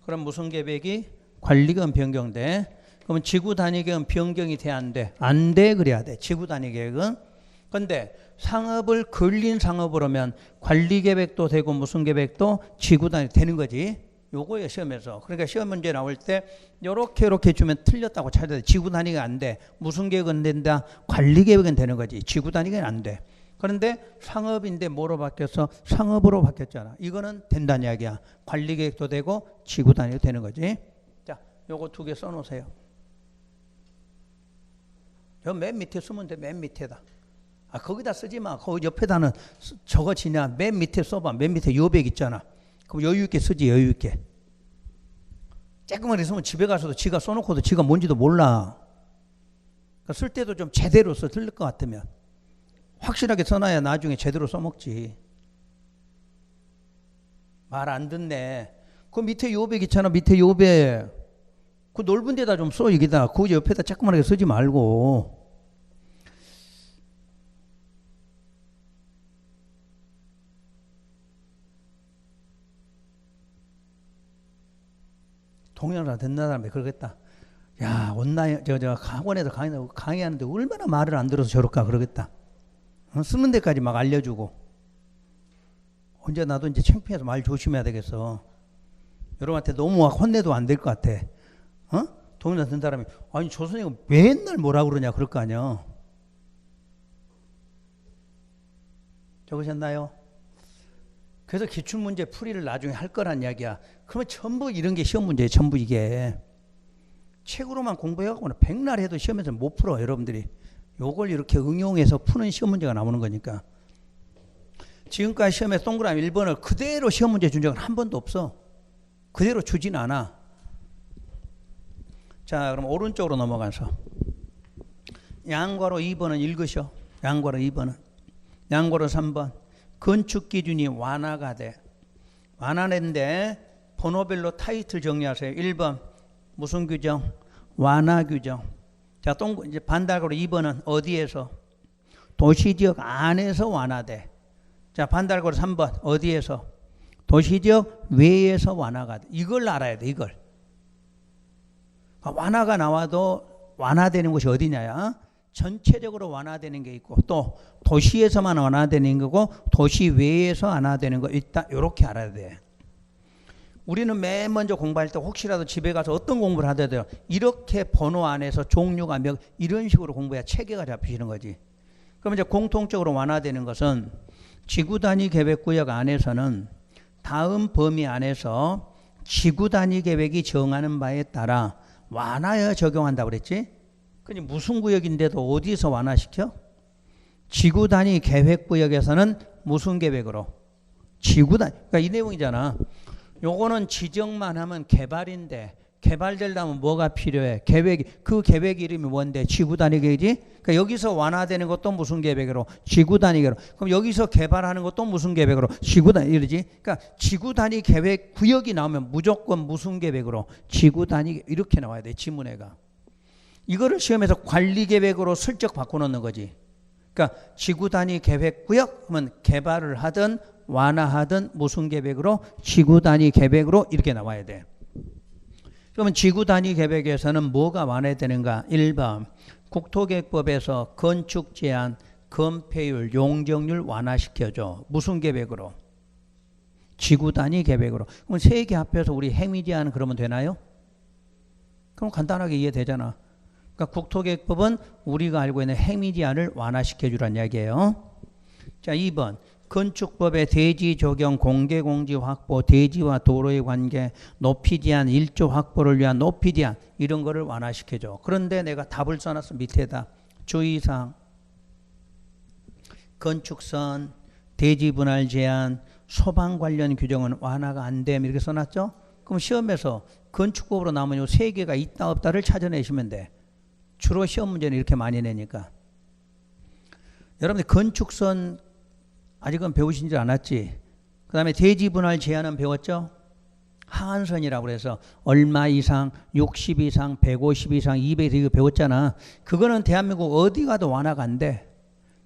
그럼 무슨 계획이? 관리계획은 변경돼. 그러면 지구단위계획은 변경이 돼 안 돼? 안 돼 그래야 돼. 지구단위계획은. 근데 상업을 근린 상업으로 하면 관리계획도 되고 무슨 계획도 지구단위 되는 거지. 요거예요 시험에서. 그러니까 시험 문제 나올 때 요렇게 주면 틀렸다고 찾아야 돼. 지구단위가 안 돼. 무슨 계획은 된다? 관리계획은 되는 거지. 지구단위가 안 돼. 그런데 상업인데 뭐로 바뀌어서 상업으로 바뀌었잖아. 이거는 된다는 이야기야. 관리계획도 되고 지구단위도 되는 거지. 자, 요거 두 개 써놓으세요. 요 맨 밑에 쓰면 돼. 맨 밑에다. 거기다 쓰지 마. 거기 옆에다는 저거 지냐. 맨 밑에 써봐. 맨 밑에 요백 있잖아. 그럼 여유 있게 쓰지. 여유 있게. 쬐끄만 있으면 집에 가서도 지가 써놓고도 지가 뭔지도 몰라. 그러니까 쓸 때도 좀 제대로 써. 틀릴 것 같으면. 확실하게 써놔야 나중에 제대로 써먹지. 말 안 듣네. 그 밑에 요백 있잖아. 밑에 요백. 그 넓은 데다 좀 써. 여기다. 그 옆에다 조그만하게 쓰지 말고. 동영상 듣는 사람이 그러겠다. 야, 온라인 저 학원에서 강의하는데 얼마나 말을 안 들어서 저럴까 그러겠다. 쓰는 데까지 막 알려주고. 언제 나도 이제 창피해서 말 조심해야 되겠어. 여러분한테 너무 막 혼내도 안 될 것 같아. 동영상 듣는 사람이 아니 저 선생님 맨날 뭐라 그러냐 그럴 거 아니야. 적으셨나요? 그래서 기출문제 풀이를 나중에 할 거란 이야기야. 그러면 전부 이런 게 시험 문제예요. 전부 이게. 책으로만 공부해갖고 백날 해도 시험에서 못 풀어 여러분들이. 요걸 이렇게 응용해서 푸는 시험 문제가 나오는 거니까. 지금까지 시험에 동그라미 1번을 그대로 시험 문제 준 적은 한 번도 없어. 그대로 주진 않아. 자, 그럼 오른쪽으로 넘어가서 양괄호 2번은 읽으셔. 양괄호 2번은. 양괄호 3번. 건축 기준이 완화가 돼. 완화인데 번호별로 타이틀 정리하세요. 1번 무슨 규정? 완화 규정. 자, 이제 반달괄호 2번은 어디에서? 도시지역 안에서 완화돼. 자, 반달괄호 3번 어디에서? 도시지역 외에서 완화가 돼. 이걸 알아야 돼. 이걸. 완화가 나와도 완화되는 곳이 어디냐야? 전체적으로 완화되는 게 있고 또 도시에서만 완화되는 거고 도시 외에서 완화되는 거 있다. 이렇게 알아야 돼. 우리는 맨 먼저 공부할 때 혹시라도 집에 가서 어떤 공부를 하더라도 이렇게 번호 안에서 종류가 몇 이런 식으로 공부해야 체계가 잡히시는 거지. 그럼 이제 공통적으로 완화되는 것은 지구 단위 계획구역 안에서는 다음 범위 안에서 지구 단위 계획이 정하는 바에 따라 완화하여 적용한다고 그랬지? 근데 무슨 구역인데도 어디서 완화시켜? 지구 단위 계획구역에서는 무슨 계획으로? 지구 단위. 그러니까 이 내용이잖아. 요거는 지정만 하면 개발인데 개발되려면 뭐가 필요해? 계획이. 그 계획 이름이 뭔데? 지구 단위 계획이지? 그러니까 여기서 완화되는 것도 무슨 계획으로? 지구 단위 계획으로. 그럼 여기서 개발하는 것도 무슨 계획으로? 지구 단위 이러지? 그러니까 지구 단위 계획 구역이 나오면 무조건 무슨 계획으로? 지구 단위 이렇게 나와야 돼. 지문에가. 이거를 시험에서 관리 계획으로 슬쩍 바꿔놓는 거지. 그러니까 지구 단위 계획 구역 하면 개발을 하든 완화하든 무슨 계획으로? 지구 단위 계획으로 이렇게 나와야 돼. 그러면 지구 단위 계획에서는 뭐가 완화되는가? 1번 국토계획법에서 건축 제한, 건폐율, 용적률 완화시켜줘. 무슨 계획으로? 지구 단위 계획으로. 그럼 세 개 합해서 우리 행위 제한 그러면 되나요? 그럼 간단하게 이해되잖아. 그러니까 국토계획법은 우리가 알고 있는 행위 제한을 완화시켜주란 이야기예요. 자, 2번 건축법의 대지 조경, 공개공지 확보, 대지와 도로의 관계, 높이 제한, 일조 확보를 위한 높이 제한 이런 거를 완화시켜줘. 그런데 내가 답을 써놨어. 밑에다. 주의사항 건축선, 대지 분할 제한, 소방 관련 규정은 완화가 안 됨 이렇게 써놨죠. 그럼 시험에서 건축법으로 나오면 요 세 개가 있다 없다를 찾아내시면 돼. 주로 시험 문제는 이렇게 많이 내니까. 여러분들 건축선 아직은 배우신 줄 않았지? 그 다음에 대지 분할 제한은 배웠죠? 하한선이라고 그래서 얼마 이상, 60 이상, 150 이상, 200 이거 배웠잖아. 그거는 대한민국 어디 가도 완화가 안 돼.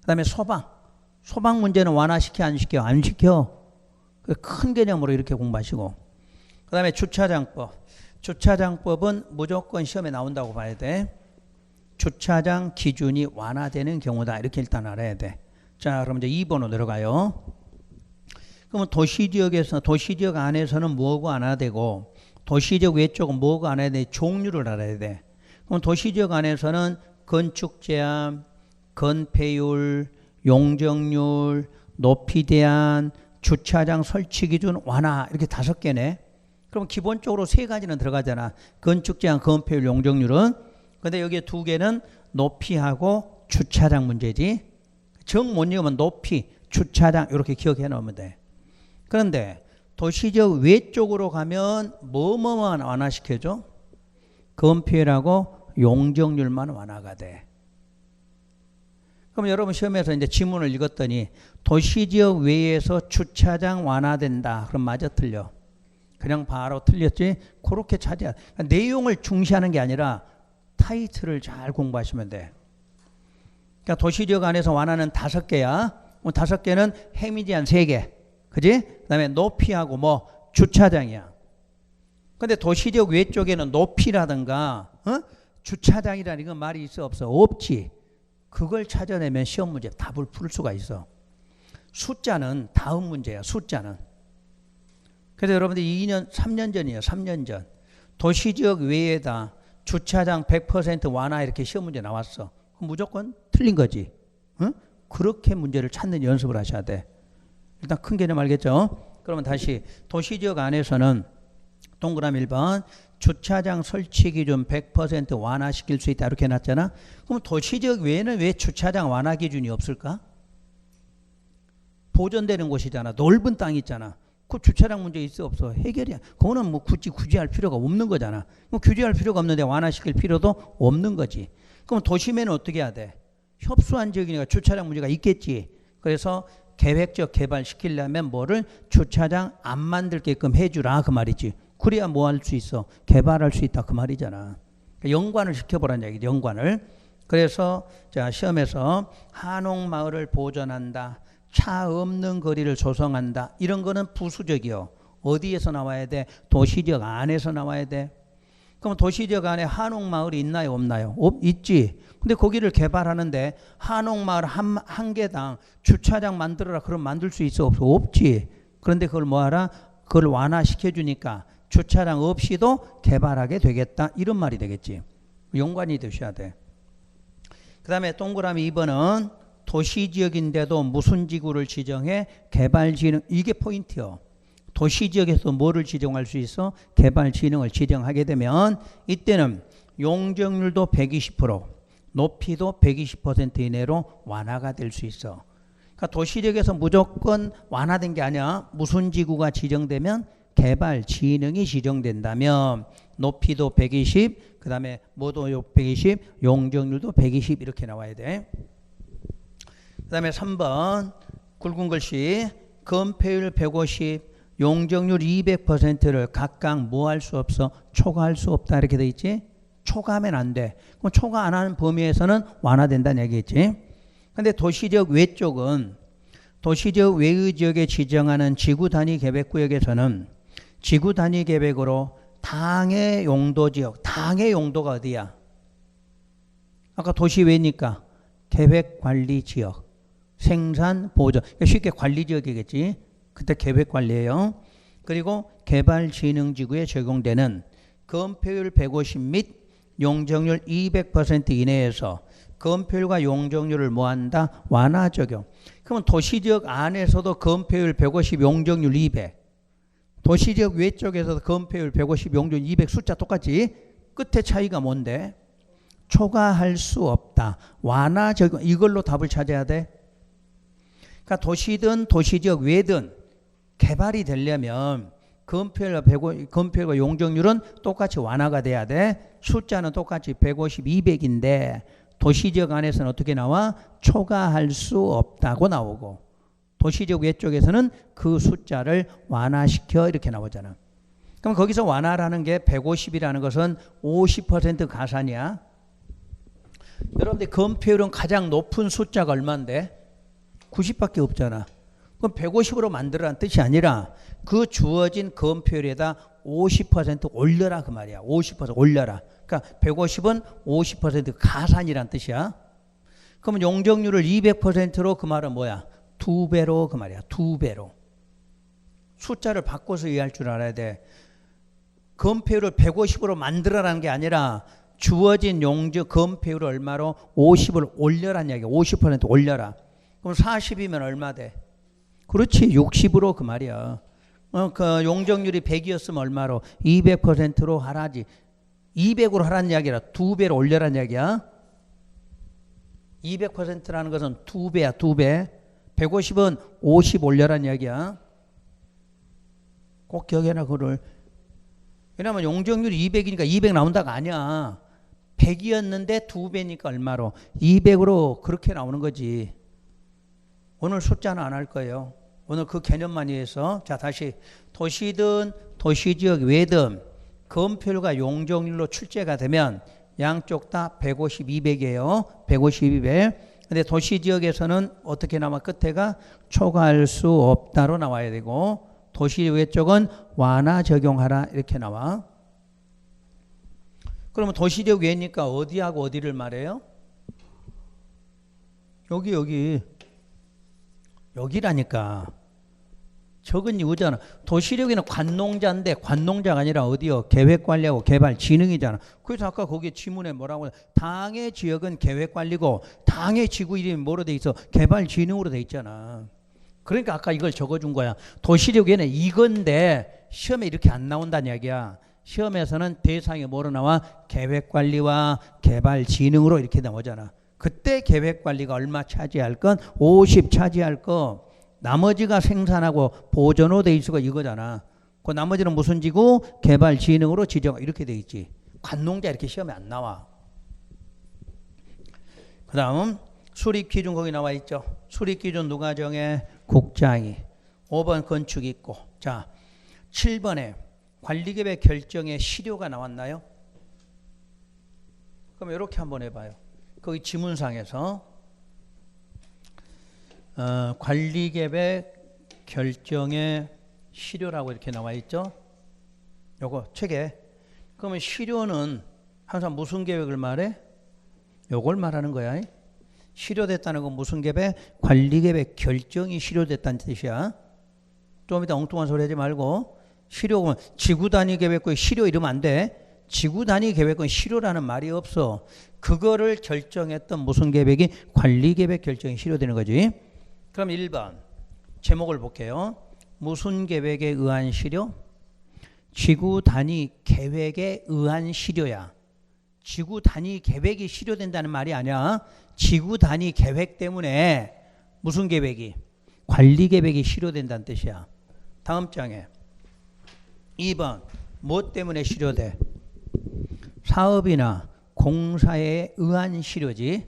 그 다음에 소방 문제는 완화시켜 안 시켜? 안 시켜. 큰 개념으로 이렇게 공부하시고. 그 다음에 주차장법은 무조건 시험에 나온다고 봐야 돼. 주차장 기준이 완화되는 경우다. 이렇게 일단 알아야 돼. 자, 그럼 이제 2번으로 들어가요. 그러면 도시지역 안에서는 뭐가 완화되고 도시지역 외쪽은 뭐가 완화돼야 돼? 종류를 알아야 돼. 그럼 도시지역 안에서는 건축 제한, 건폐율, 용적률, 높이 제한, 주차장 설치 기준 완화 이렇게 5개네. 그럼 기본적으로 3가지는 들어가잖아. 건축 제한, 건폐율, 용적률은. 근데 여기에 2개는 높이하고 주차장 문제지. 정 못 읽으면 높이, 주차장 이렇게 기억해 놓으면 돼. 그런데 도시지역 외쪽으로 가면 뭐뭐만 완화시켜줘? 건폐율하고 용적률만 완화가 돼. 그럼 여러분 시험에서 이제 지문을 읽었더니 도시지역 외에서 주차장 완화된다. 그럼 맞아 틀려? 그냥 바로 틀렸지? 그렇게 찾아야 돼. 그러니까 내용을 중시하는 게 아니라 타이틀을 잘 공부하시면 돼. 그러니까 도시지역 안에서 완화는 5개야. 5개는 행위 제한 3개. 그지? 그 다음에 높이하고 뭐 주차장이야. 근데 도시지역 외쪽에는 높이라든가 주차장이라는 건 말이 있어 없어? 없지. 그걸 찾아내면 시험 문제 답을 풀 수가 있어. 숫자는 다음 문제야. 숫자는. 그래서 여러분들 3년 전이에요. 3년 전. 도시지역 외에다 주차장 100% 완화 이렇게 시험 문제 나왔어. 그럼 무조건 틀린 거지. 응? 그렇게 문제를 찾는 연습을 하셔야 돼. 일단 큰 개념 알겠죠? 그러면 다시 도시지역 안에서는 동그라미 1번 주차장 설치 기준 100% 완화시킬 수 있다 이렇게 해놨잖아. 그럼 도시지역 외에는 왜 주차장 완화 기준이 없을까? 보존되는 곳이잖아. 넓은 땅이 있잖아. 그 주차장 문제 있어 없어? 해결이야. 그거는 뭐 굳이 할 필요가 없는 거잖아. 뭐 규제할 필요가 없는데 완화시킬 필요도 없는 거지. 그럼 도심에는 어떻게 해야 돼? 협소한 지역이니까 주차장 문제가 있겠지. 그래서 계획적 개발 시키려면 뭐를 주차장 안 만들게끔 해주라 그 말이지. 그래야 뭐 할 수 있어? 개발할 수 있다 그 말이잖아. 연관을 시켜보라는 얘기지. 연관을. 그래서 자 시험에서 한옥마을을 보존한다. 차 없는 거리를 조성한다. 이런 거는 부수적이요. 어디에서 나와야 돼? 도시지역 안에서 나와야 돼. 그럼 도시지역 안에 한옥마을이 있나요? 없나요? 있지. 근데 거기를 개발하는데 한옥마을 한 개당 주차장 만들어라. 그럼 만들 수 있어? 없어? 없지. 그런데 그걸 뭐하라? 그걸 완화시켜 주니까 주차장 없이도 개발하게 되겠다. 이런 말이 되겠지. 연관이 되셔야 돼. 그 다음에 동그라미 2번은 도시지역인데도 무슨 지구를 지정해? 개발진흥. 이게 포인트요. 도시지역에서 뭐를 지정할 수 있어? 개발진흥을 지정하게 되면 이때는 용적률도 120%, 높이도 120% 이내로 완화가 될 수 있어. 그러니까 도시지역에서 무조건 완화된 게 아니야. 무슨 지구가 지정되면? 개발진흥이 지정된다면 높이도 120, 그 다음에 뭐도 120, 용적률도 120 이렇게 나와야 돼. 그 다음에 3번 굵은 글씨 건폐율 150, 용적률 200%를 각각 뭐 할 수 없어? 초과할 수 없다 이렇게 돼 있지? 초과하면 안 돼. 그럼 초과 안 하는 범위에서는 완화된다는 얘기겠지? 근데 도시지역 외쪽은 도시지역 외의 지역에 지정하는 지구 단위 계획구역에서는 지구 단위 계획으로 당해 용도 지역, 당해 용도가 어디야? 아까 도시 외니까 계획관리 지역. 생산 보전 쉽게 관리지역이겠지. 그때 계획관리예요. 그리고 개발진흥지구에 적용되는 건폐율 150 및 용적률 200% 이내에서 건폐율과 용적률을 뭐한다? 완화 적용. 그러면 도시지역 안에서도 건폐율 150, 용적률 200. 도시지역 외쪽에서도 건폐율 150, 용적률 200 숫자 똑같지? 끝에 차이가 뭔데? 초과할 수 없다. 완화 적용. 이걸로 답을 찾아야 돼. 그러니까 도시든 도시지역 외든 개발이 되려면 건폐율과 용적률은 똑같이 완화가 돼야 돼. 숫자는 똑같이 150, 200인데 도시지역 안에서는 어떻게 나와? 초과할 수 없다고 나오고 도시지역 외쪽에서는 그 숫자를 완화시켜 이렇게 나오잖아. 그럼 거기서 완화라는 게 150이라는 것은 50% 가산이야. 여러분들 건폐율은 가장 높은 숫자가 얼마인데? 90밖에 없잖아. 그럼 150으로 만들라는 뜻이 아니라 그 주어진 건폐율에다 50% 올려라 그 말이야. 50% 올려라. 그러니까 150은 50% 가산이란 뜻이야. 그러면 용적률을 200%로 그 말은 뭐야? 2배로 그 말이야. 2배로. 숫자를 바꿔서 이해할 줄 알아야 돼. 건폐율을 150으로 만들어라는 게 아니라 주어진 용적 건폐율을 얼마로? 50을 올려라는 이야기야. 50% 올려라. 그럼 40이면 얼마 돼? 그렇지. 60으로 그 말이야. 그 용적률이 100이었으면 얼마로? 200%로 하라지. 200으로 하라는 이야기라 2배로 올려라는 이야기야. 200%라는 것은 2배야. 2배. 150은 50 올려라는 이야기야. 꼭 기억해라 그걸. 왜냐하면 용적률이 200이니까 200 나온다가 아니야. 100이었는데 2배니까 얼마로? 200으로 그렇게 나오는 거지. 오늘 숫자는 안 할 거예요. 오늘 그 개념만 이해해서. 자, 다시 도시든 도시지역 외든 건폐율과 용적률로 출제가 되면 양쪽 다 150, 200이에요. 150, 200. 근데 도시지역에서는 어떻게 나와? 끝에가 초과할 수 없다로 나와야 되고 도시 외쪽은 완화 적용하라 이렇게 나와. 그러면 도시지역 외니까 어디하고 어디를 말해요? 여기라니까. 적은 이거잖아. 도시력에는 관농자인데 관농자가 아니라 어디요? 계획관리하고 개발진흥이잖아. 그래서 아까 거기 지문에 뭐라고 당의 지역은 계획관리고 당의 지구 이름이 뭐로 돼 있어? 개발진흥으로 돼 있잖아. 그러니까 아까 이걸 적어준 거야. 도시력에는 이건데 시험에 이렇게 안 나온다는 이야기야. 시험에서는 대상이 뭐로 나와? 계획관리와 개발진흥으로 이렇게 나오잖아. 그때 계획관리가 얼마 차지할 건? 50 차지할 거. 나머지가 생산하고 보존으로 돼 있고 이거잖아. 그 나머지는 무슨 지구? 개발 진흥으로 지정 이렇게 돼 있지. 관농자 이렇게 시험에 안 나와. 그 다음 수립 기준 거기 나와 있죠. 수립 기준 누가 정해? 국장이. 5번 건축이 있고. 자, 7번에 관리계획 결정에 시료가 나왔나요? 그럼 이렇게 한번 해봐요. 거기 지문상에서 관리계획 결정의 시료라고 이렇게 나와 있죠. 요거 책에. 그러면 시료는 항상 무슨 계획을 말해? 요걸 말하는 거야. 시료됐다는 건 무슨 계획? 관리계획 결정이 시료됐다는 뜻이야. 좀 이따 엉뚱한 소리 하지 말고. 시료는 지구단위 계획과 시료 이러면 안 돼. 지구단위 계획은 시료라는 말이 없어. 그거를 결정했던 무슨 계획이 관리계획 결정이 시료되는 거지. 그럼 1번 제목을 볼게요. 무슨 계획에 의한 시료? 지구단위 계획에 의한 시료야. 지구단위 계획이 시료된다는 말이 아니야. 지구단위 계획 때문에 무슨 계획이? 관리계획이 시료된다는 뜻이야. 다음 장에 2번 뭐 때문에 시료돼? 사업이나 공사에 의한 시료지.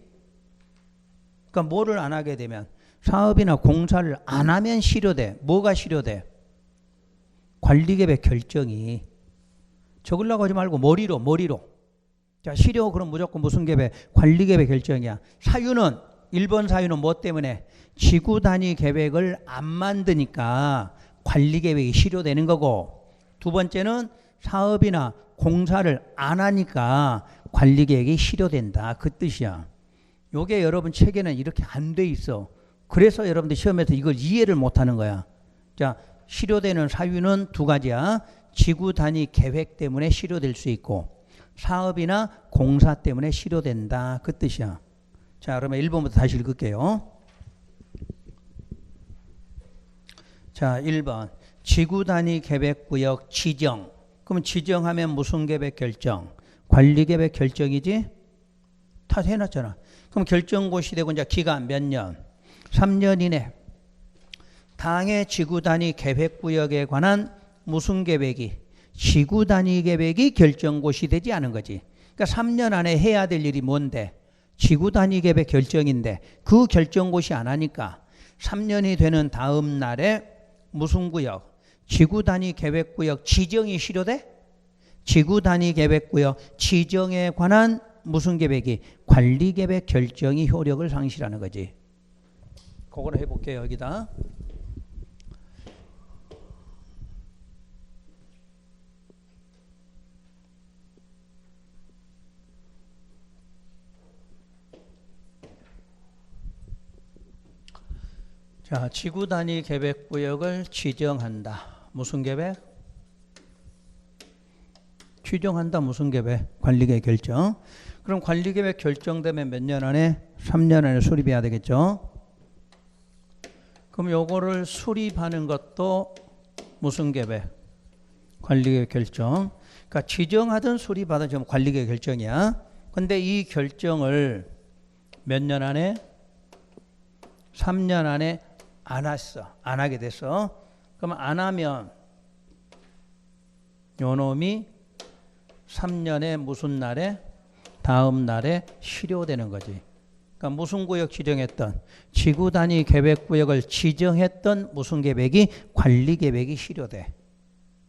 그러니까 뭐를 안 하게 되면 사업이나 공사를 안 하면 시료돼. 뭐가 시료돼? 관리계획 결정이. 적으려고 하지 말고 머리로. 자, 시료 그럼 무조건 무슨 계획? 관리계획 결정이야. 사유는 1번 사유는 뭐 때문에? 지구단위 계획을 안 만드니까 관리계획이 시료되는 거고, 두 번째는 사업이나 공사를 안 하니까 관리계획이 시료된다. 그 뜻이야. 요게 여러분 책에는 이렇게 안 돼 있어. 그래서 여러분들 시험에서 이걸 이해를 못하는 거야. 자, 시료되는 사유는 두 가지야. 지구단위 계획 때문에 시료될 수 있고 사업이나 공사 때문에 시료된다. 그 뜻이야. 자, 그러면 1번부터 다시 읽을게요. 자, 1번 지구단위 계획구역 지정. 그럼 지정하면 무슨 계획 결정? 관리계획 결정이지? 다 해놨잖아. 그럼 결정고시 되고 이제 기간 몇 년? 3년 이내. 당의 지구단위 계획구역에 관한 무슨 계획이? 지구단위 계획이 결정고시 되지 않은 거지. 그러니까 3년 안에 해야 될 일이 뭔데? 지구단위 계획 결정인데 그 결정고시 안 하니까 3년이 되는 다음 날에 무슨 구역? 지구단위 계획구역 지정이 시료돼? 지구단위 계획구역 지정에 관한 무슨 계획이? 관리계획 결정이 효력을 상실하는 거지. 그거를 해볼게요. 여기다. 자, 지구단위 계획구역을 지정한다. 무슨 계획? 지정한다. 무슨 계획? 관리계획 결정. 그럼 관리계획 결정되면 몇 년 안에? 3년 안에 수립해야 되겠죠. 그럼 요거를 수립하는 것도 무슨 계획? 관리계획 결정. 그러니까 지정하든 수립하든 지금 관리계획 결정이야. 근데 이 결정을 몇 년 안에? 3년 안에 안 했어. 안 하게 됐어. 그럼 안 하면 요 놈이 3년에 무슨 날에? 다음 날에 시료되는 거지. 그러니까 무슨 구역 지정했던? 지구단위 계획구역을 지정했던 무슨 계획이? 관리계획이 시료돼.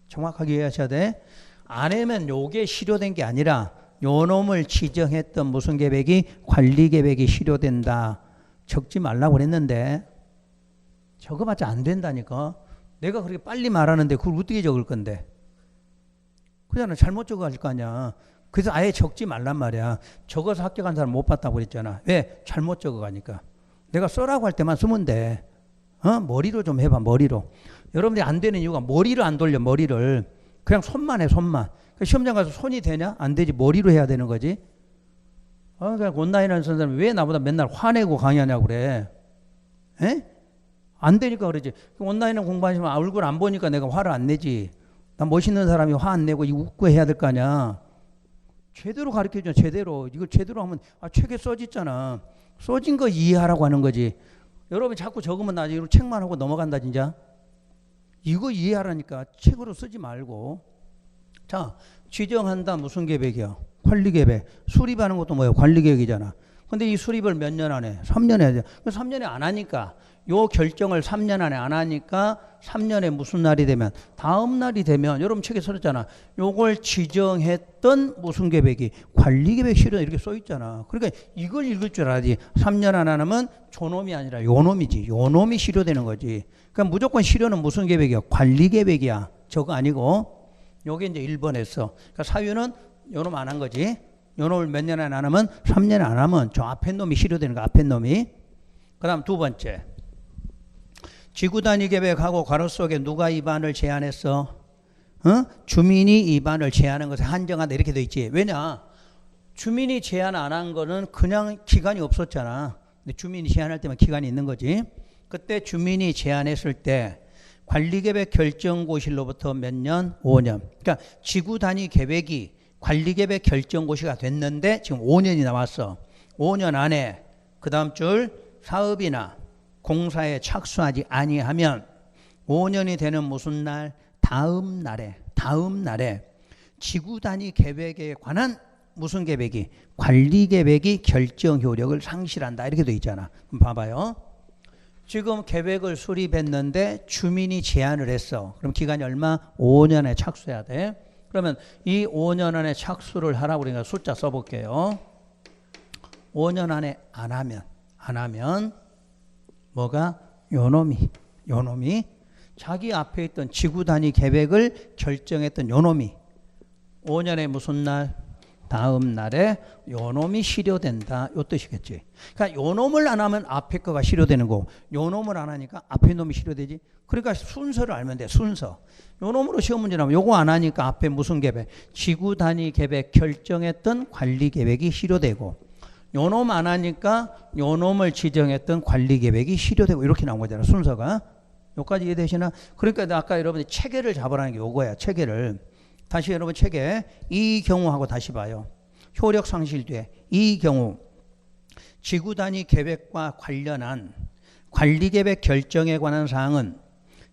정확하게 이해하셔야 돼. 안 하면 요게 시료된 게 아니라 요 놈을 지정했던 무슨 계획이? 관리계획이 시료된다. 적지 말라고 그랬는데 적어봤자 안 된다니까. 내가 그렇게 빨리 말하는데 그걸 어떻게 적을 건데? 그잖아. 잘못 적어갈 거 아니야. 그래서 아예 적지 말란 말이야. 적어서 합격한 사람 못 봤다고 그랬잖아. 왜? 잘못 적어가니까. 내가 써라고 할 때만 쓰면 돼. 머리로 좀 해봐. 머리로. 여러분들이 안 되는 이유가 머리를 안 돌려. 머리를. 그냥 손만 해. 손만. 시험장 가서 손이 되냐? 안 되지. 머리로 해야 되는 거지. 그냥 온라인하는 선생님이 왜 나보다 맨날 화내고 강의하냐고 그래. 에? 안 되니까 그러지. 온라인은 공부하시면 얼굴 안 보니까 내가 화를 안 내지. 난 멋있는 사람이 화 안 내고 웃고 해야 될 거 아니야. 제대로 가르쳐줘. 제대로. 이걸 제대로 하면 책에 써졌잖아. 써진 거 이해하라고 하는 거지. 여러분이 자꾸 적으면 나중에 책만 하고 넘어간다 진짜. 이거 이해하라니까. 책으로 쓰지 말고. 자, 지정한다 무슨 계획이야? 관리계획. 수립하는 것도 뭐예요? 관리계획이잖아. 근데 이 수립을 몇 년 안에? 3년 해야 돼. 3년에 안 하니까 요 결정을 3년 안에 안 하니까 3년에 무슨 날이 되면 다음 날이 되면 여러분 책에 써있잖아. 요걸 지정했던 무슨 계획이 관리계획 실현 이렇게 써 있잖아. 그러니까 이걸 읽을 줄 알아야지. 3년 안 하면 저놈이 아니라 요놈이지. 요놈이 실효되는 거지. 그러니까 무조건 실효는 무슨 계획이야? 관리계획이야. 저거 아니고 요게 이제 1번에서. 그러니까 사유는 요놈 안 한 거지. 요놈을 몇 년 안 하면 3년 안 하면 저 앞에 놈이 실효되는 거. 앞에 놈이. 그 다음 두 번째. 지구단위 계획하고 괄호 속에 누가 위반을 제한했어? 주민이 위반을 제한한 것을 한정한다 이렇게 돼 있지. 왜냐? 주민이 제한 안 한 거는 그냥 기간이 없었잖아. 근데 주민이 제한할 때만 기간이 있는 거지. 그때 주민이 제한했을 때 관리계획 결정고시로부터 몇 년? 5년. 그러니까 지구단위 계획이 관리계획 결정고시가 됐는데 지금 5년이 남았어. 5년 안에 그 다음 줄 사업이나 공사에 착수하지 아니하면 5년이 되는 무슨 날? 다음 날에 지구단위 계획에 관한 무슨 계획이? 관리계획이 결정 효력을 상실한다 이렇게 돼 있잖아. 그럼 봐봐요. 지금 계획을 수립했는데 주민이 제안을 했어. 그럼 기간이 얼마? 5년에 착수해야 돼. 그러면 이 5년 안에 착수를 하라고 그러니까 숫자 써볼게요. 5년 안에 안 하면 뭐가? 요놈이 자기 앞에 있던 지구단위 계획을 결정했던 요놈이 5년에 무슨 날? 다음 날에 요놈이 실효된다 요 뜻이겠지. 그러니까 요놈을 안 하면 앞에 거가 실효되는 거고 요놈을 안 하니까 앞에 놈이 실효되지. 그러니까 순서를 알면 돼. 순서. 요놈으로 시험 문제 나오면 요거 안 하니까 앞에 무슨 계획? 지구단위 계획 결정했던 관리계획이 실효되고 요놈 안 하니까 요놈을 지정했던 관리계획이 실효되고 이렇게 나온 거잖아. 순서가. 여기까지 이해되시나? 그러니까 아까 여러분이 체계를 잡으라는 게 요거야. 체계를. 다시 여러분 체계. 이 경우하고 다시 봐요. 효력 상실 뒤에 이 경우 지구단위 계획과 관련한 관리계획 결정에 관한 사항은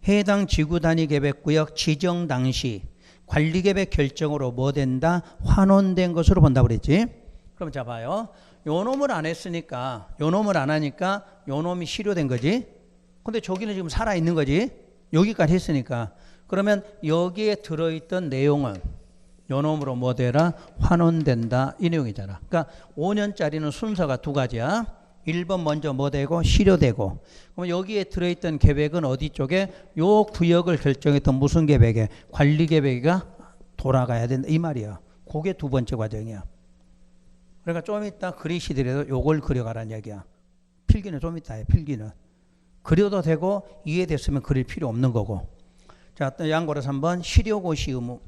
해당 지구단위 계획구역 지정 당시 관리계획 결정으로 뭐 된다? 환원된 것으로 본다고 그랬지. 그럼 자 봐요. 요놈을 안 했으니까 요놈을 안 하니까 요놈이 실효된 거지. 근데 저기는 지금 살아있는 거지. 여기까지 했으니까. 그러면 여기에 들어있던 내용은 요놈으로 뭐 되라? 환원된다 이 내용이잖아. 그러니까 5년짜리는 순서가 두 가지야. 1번 먼저 뭐 되고 실효되고. 그럼 여기에 들어있던 계획은 어디 쪽에? 요 구역을 결정했던 무슨 계획에? 관리계획이 돌아가야 된다 이 말이야. 그게 두 번째 과정이야. 그러니까 좀 이따 그리시더라도 요걸 그려가라는 얘기야. 필기는 좀 이따 해. 필기는. 그려도 되고 이해됐으면 그릴 필요 없는 거고. 자, 또 양보로 3번 실효고시 의무.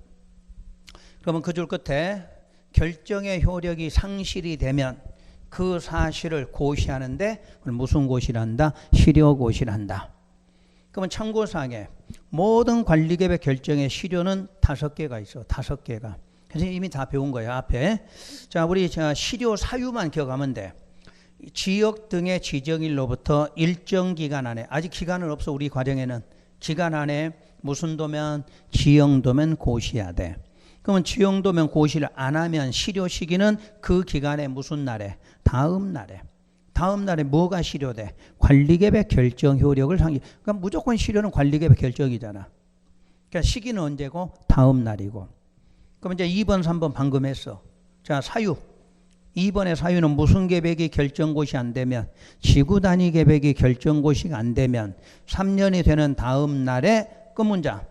그러면 그 줄 끝에 결정의 효력이 상실이 되면 그 사실을 고시하는데 그걸 무슨 고시를 한다? 실효고시를 한다. 그러면 참고사항에 모든 관리계획 결정의 실효는 5개가 있어. 5개가. 그래서 이미 다 배운 거예요. 앞에. 자, 우리 실효 사유만 기억하면 돼. 지역 등의 지정일로부터 일정 기간 안에, 아직 기간은 없어 우리 과정에는. 기간 안에 무슨 도면? 지형도면 고시해야 돼. 그러면 지형도면 고시를 안 하면 실효 시기는 그 기간에 무슨 날에? 다음 날에. 다음 날에 뭐가 실효돼? 관리계획 결정 효력을 상실. 그러니까 무조건 실효는 관리계획 결정이잖아. 그러니까 시기는 언제고? 다음 날이고. 그럼 이제 2번, 3번 방금 했어. 자, 사유. 2번의 사유는 무슨 계획이 결정고시 안 되면, 지구단위 계획이 결정고시가 안 되면 3년이 되는 다음 날에 끝 문장.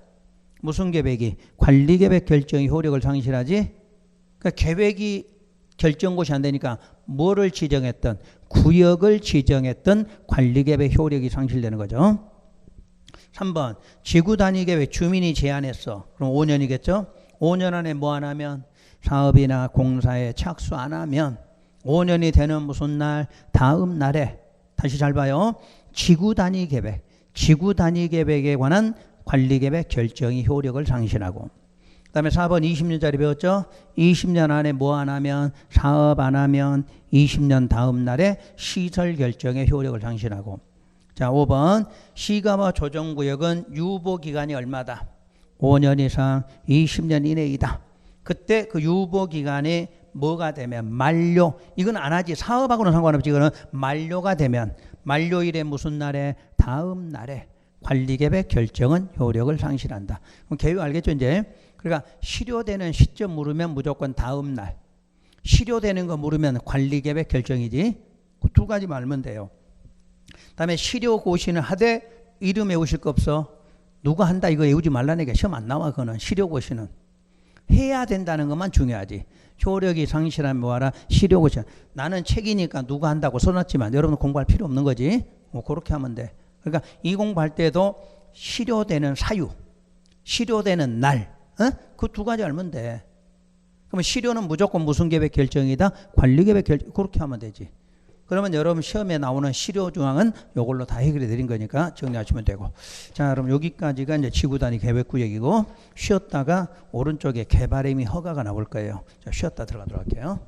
무슨 계획이? 관리계획 결정의 효력을 상실하지? 그러니까 계획이 결정고시 안 되니까 뭐를 지정했던? 구역을 지정했던 관리계획 효력이 상실되는 거죠. 3번 지구단위 계획 주민이 제안했어. 그럼 5년이겠죠? 5년 안에 뭐 안 하면? 사업이나 공사에 착수 안 하면 5년이 되는 무슨 날? 다음 날에. 다시 잘 봐요. 지구단위 계획. 지구단위 계획에 관한 관리계획 결정이 효력을 상실하고. 그 다음에 4번 20년짜리 배웠죠? 20년 안에 뭐 안 하면? 사업 안 하면 20년 다음 날에 시설 결정의 효력을 상실하고. 자, 5번 시가와 조정구역은 유보기간이 얼마다? 5년 이상 20년 이내이다. 그때 그 유보기간이 뭐가 되면 만료. 이건 안 하지. 사업하고는 상관없지. 이거는 만료가 되면 만료일에 무슨 날에? 다음 날에 관리계획 결정은 효력을 상실한다. 그럼 개요 알겠죠 이제? 그러니까 실효되는 시점 물으면 무조건 다음 날. 실효되는 거 물으면 관리계획 결정이지. 그 두 가지 말면 돼요. 다음에 실효 고시는 하되 이름 외우실 거 없어. 누가 한다 이거 외우지 말라니까. 시험 안 나와. 그거는 실효 고시는 해야 된다는 것만 중요하지. 효력이 상실하면 뭐하라? 실효 고시. 나는 책이니까 누가 한다고 써놨지만 여러분 공부할 필요 없는 거지. 뭐 그렇게 하면 돼. 그러니까 이 공부할 때도 실효되는 사유, 실효되는 날, 그 두 가지 알면 돼. 그러면 실효는 무조건 무슨 계획 결정이다? 관리 계획 결정. 그렇게 하면 되지. 그러면 여러분 시험에 나오는 실효 조항은 이걸로 다 해결해 드린 거니까 정리하시면 되고. 자, 그럼 여기까지가 이제 지구단위 계획구역이고 쉬었다가 오른쪽에 개발임이 허가가 나올 거예요. 자, 쉬었다 들어가도록 할게요.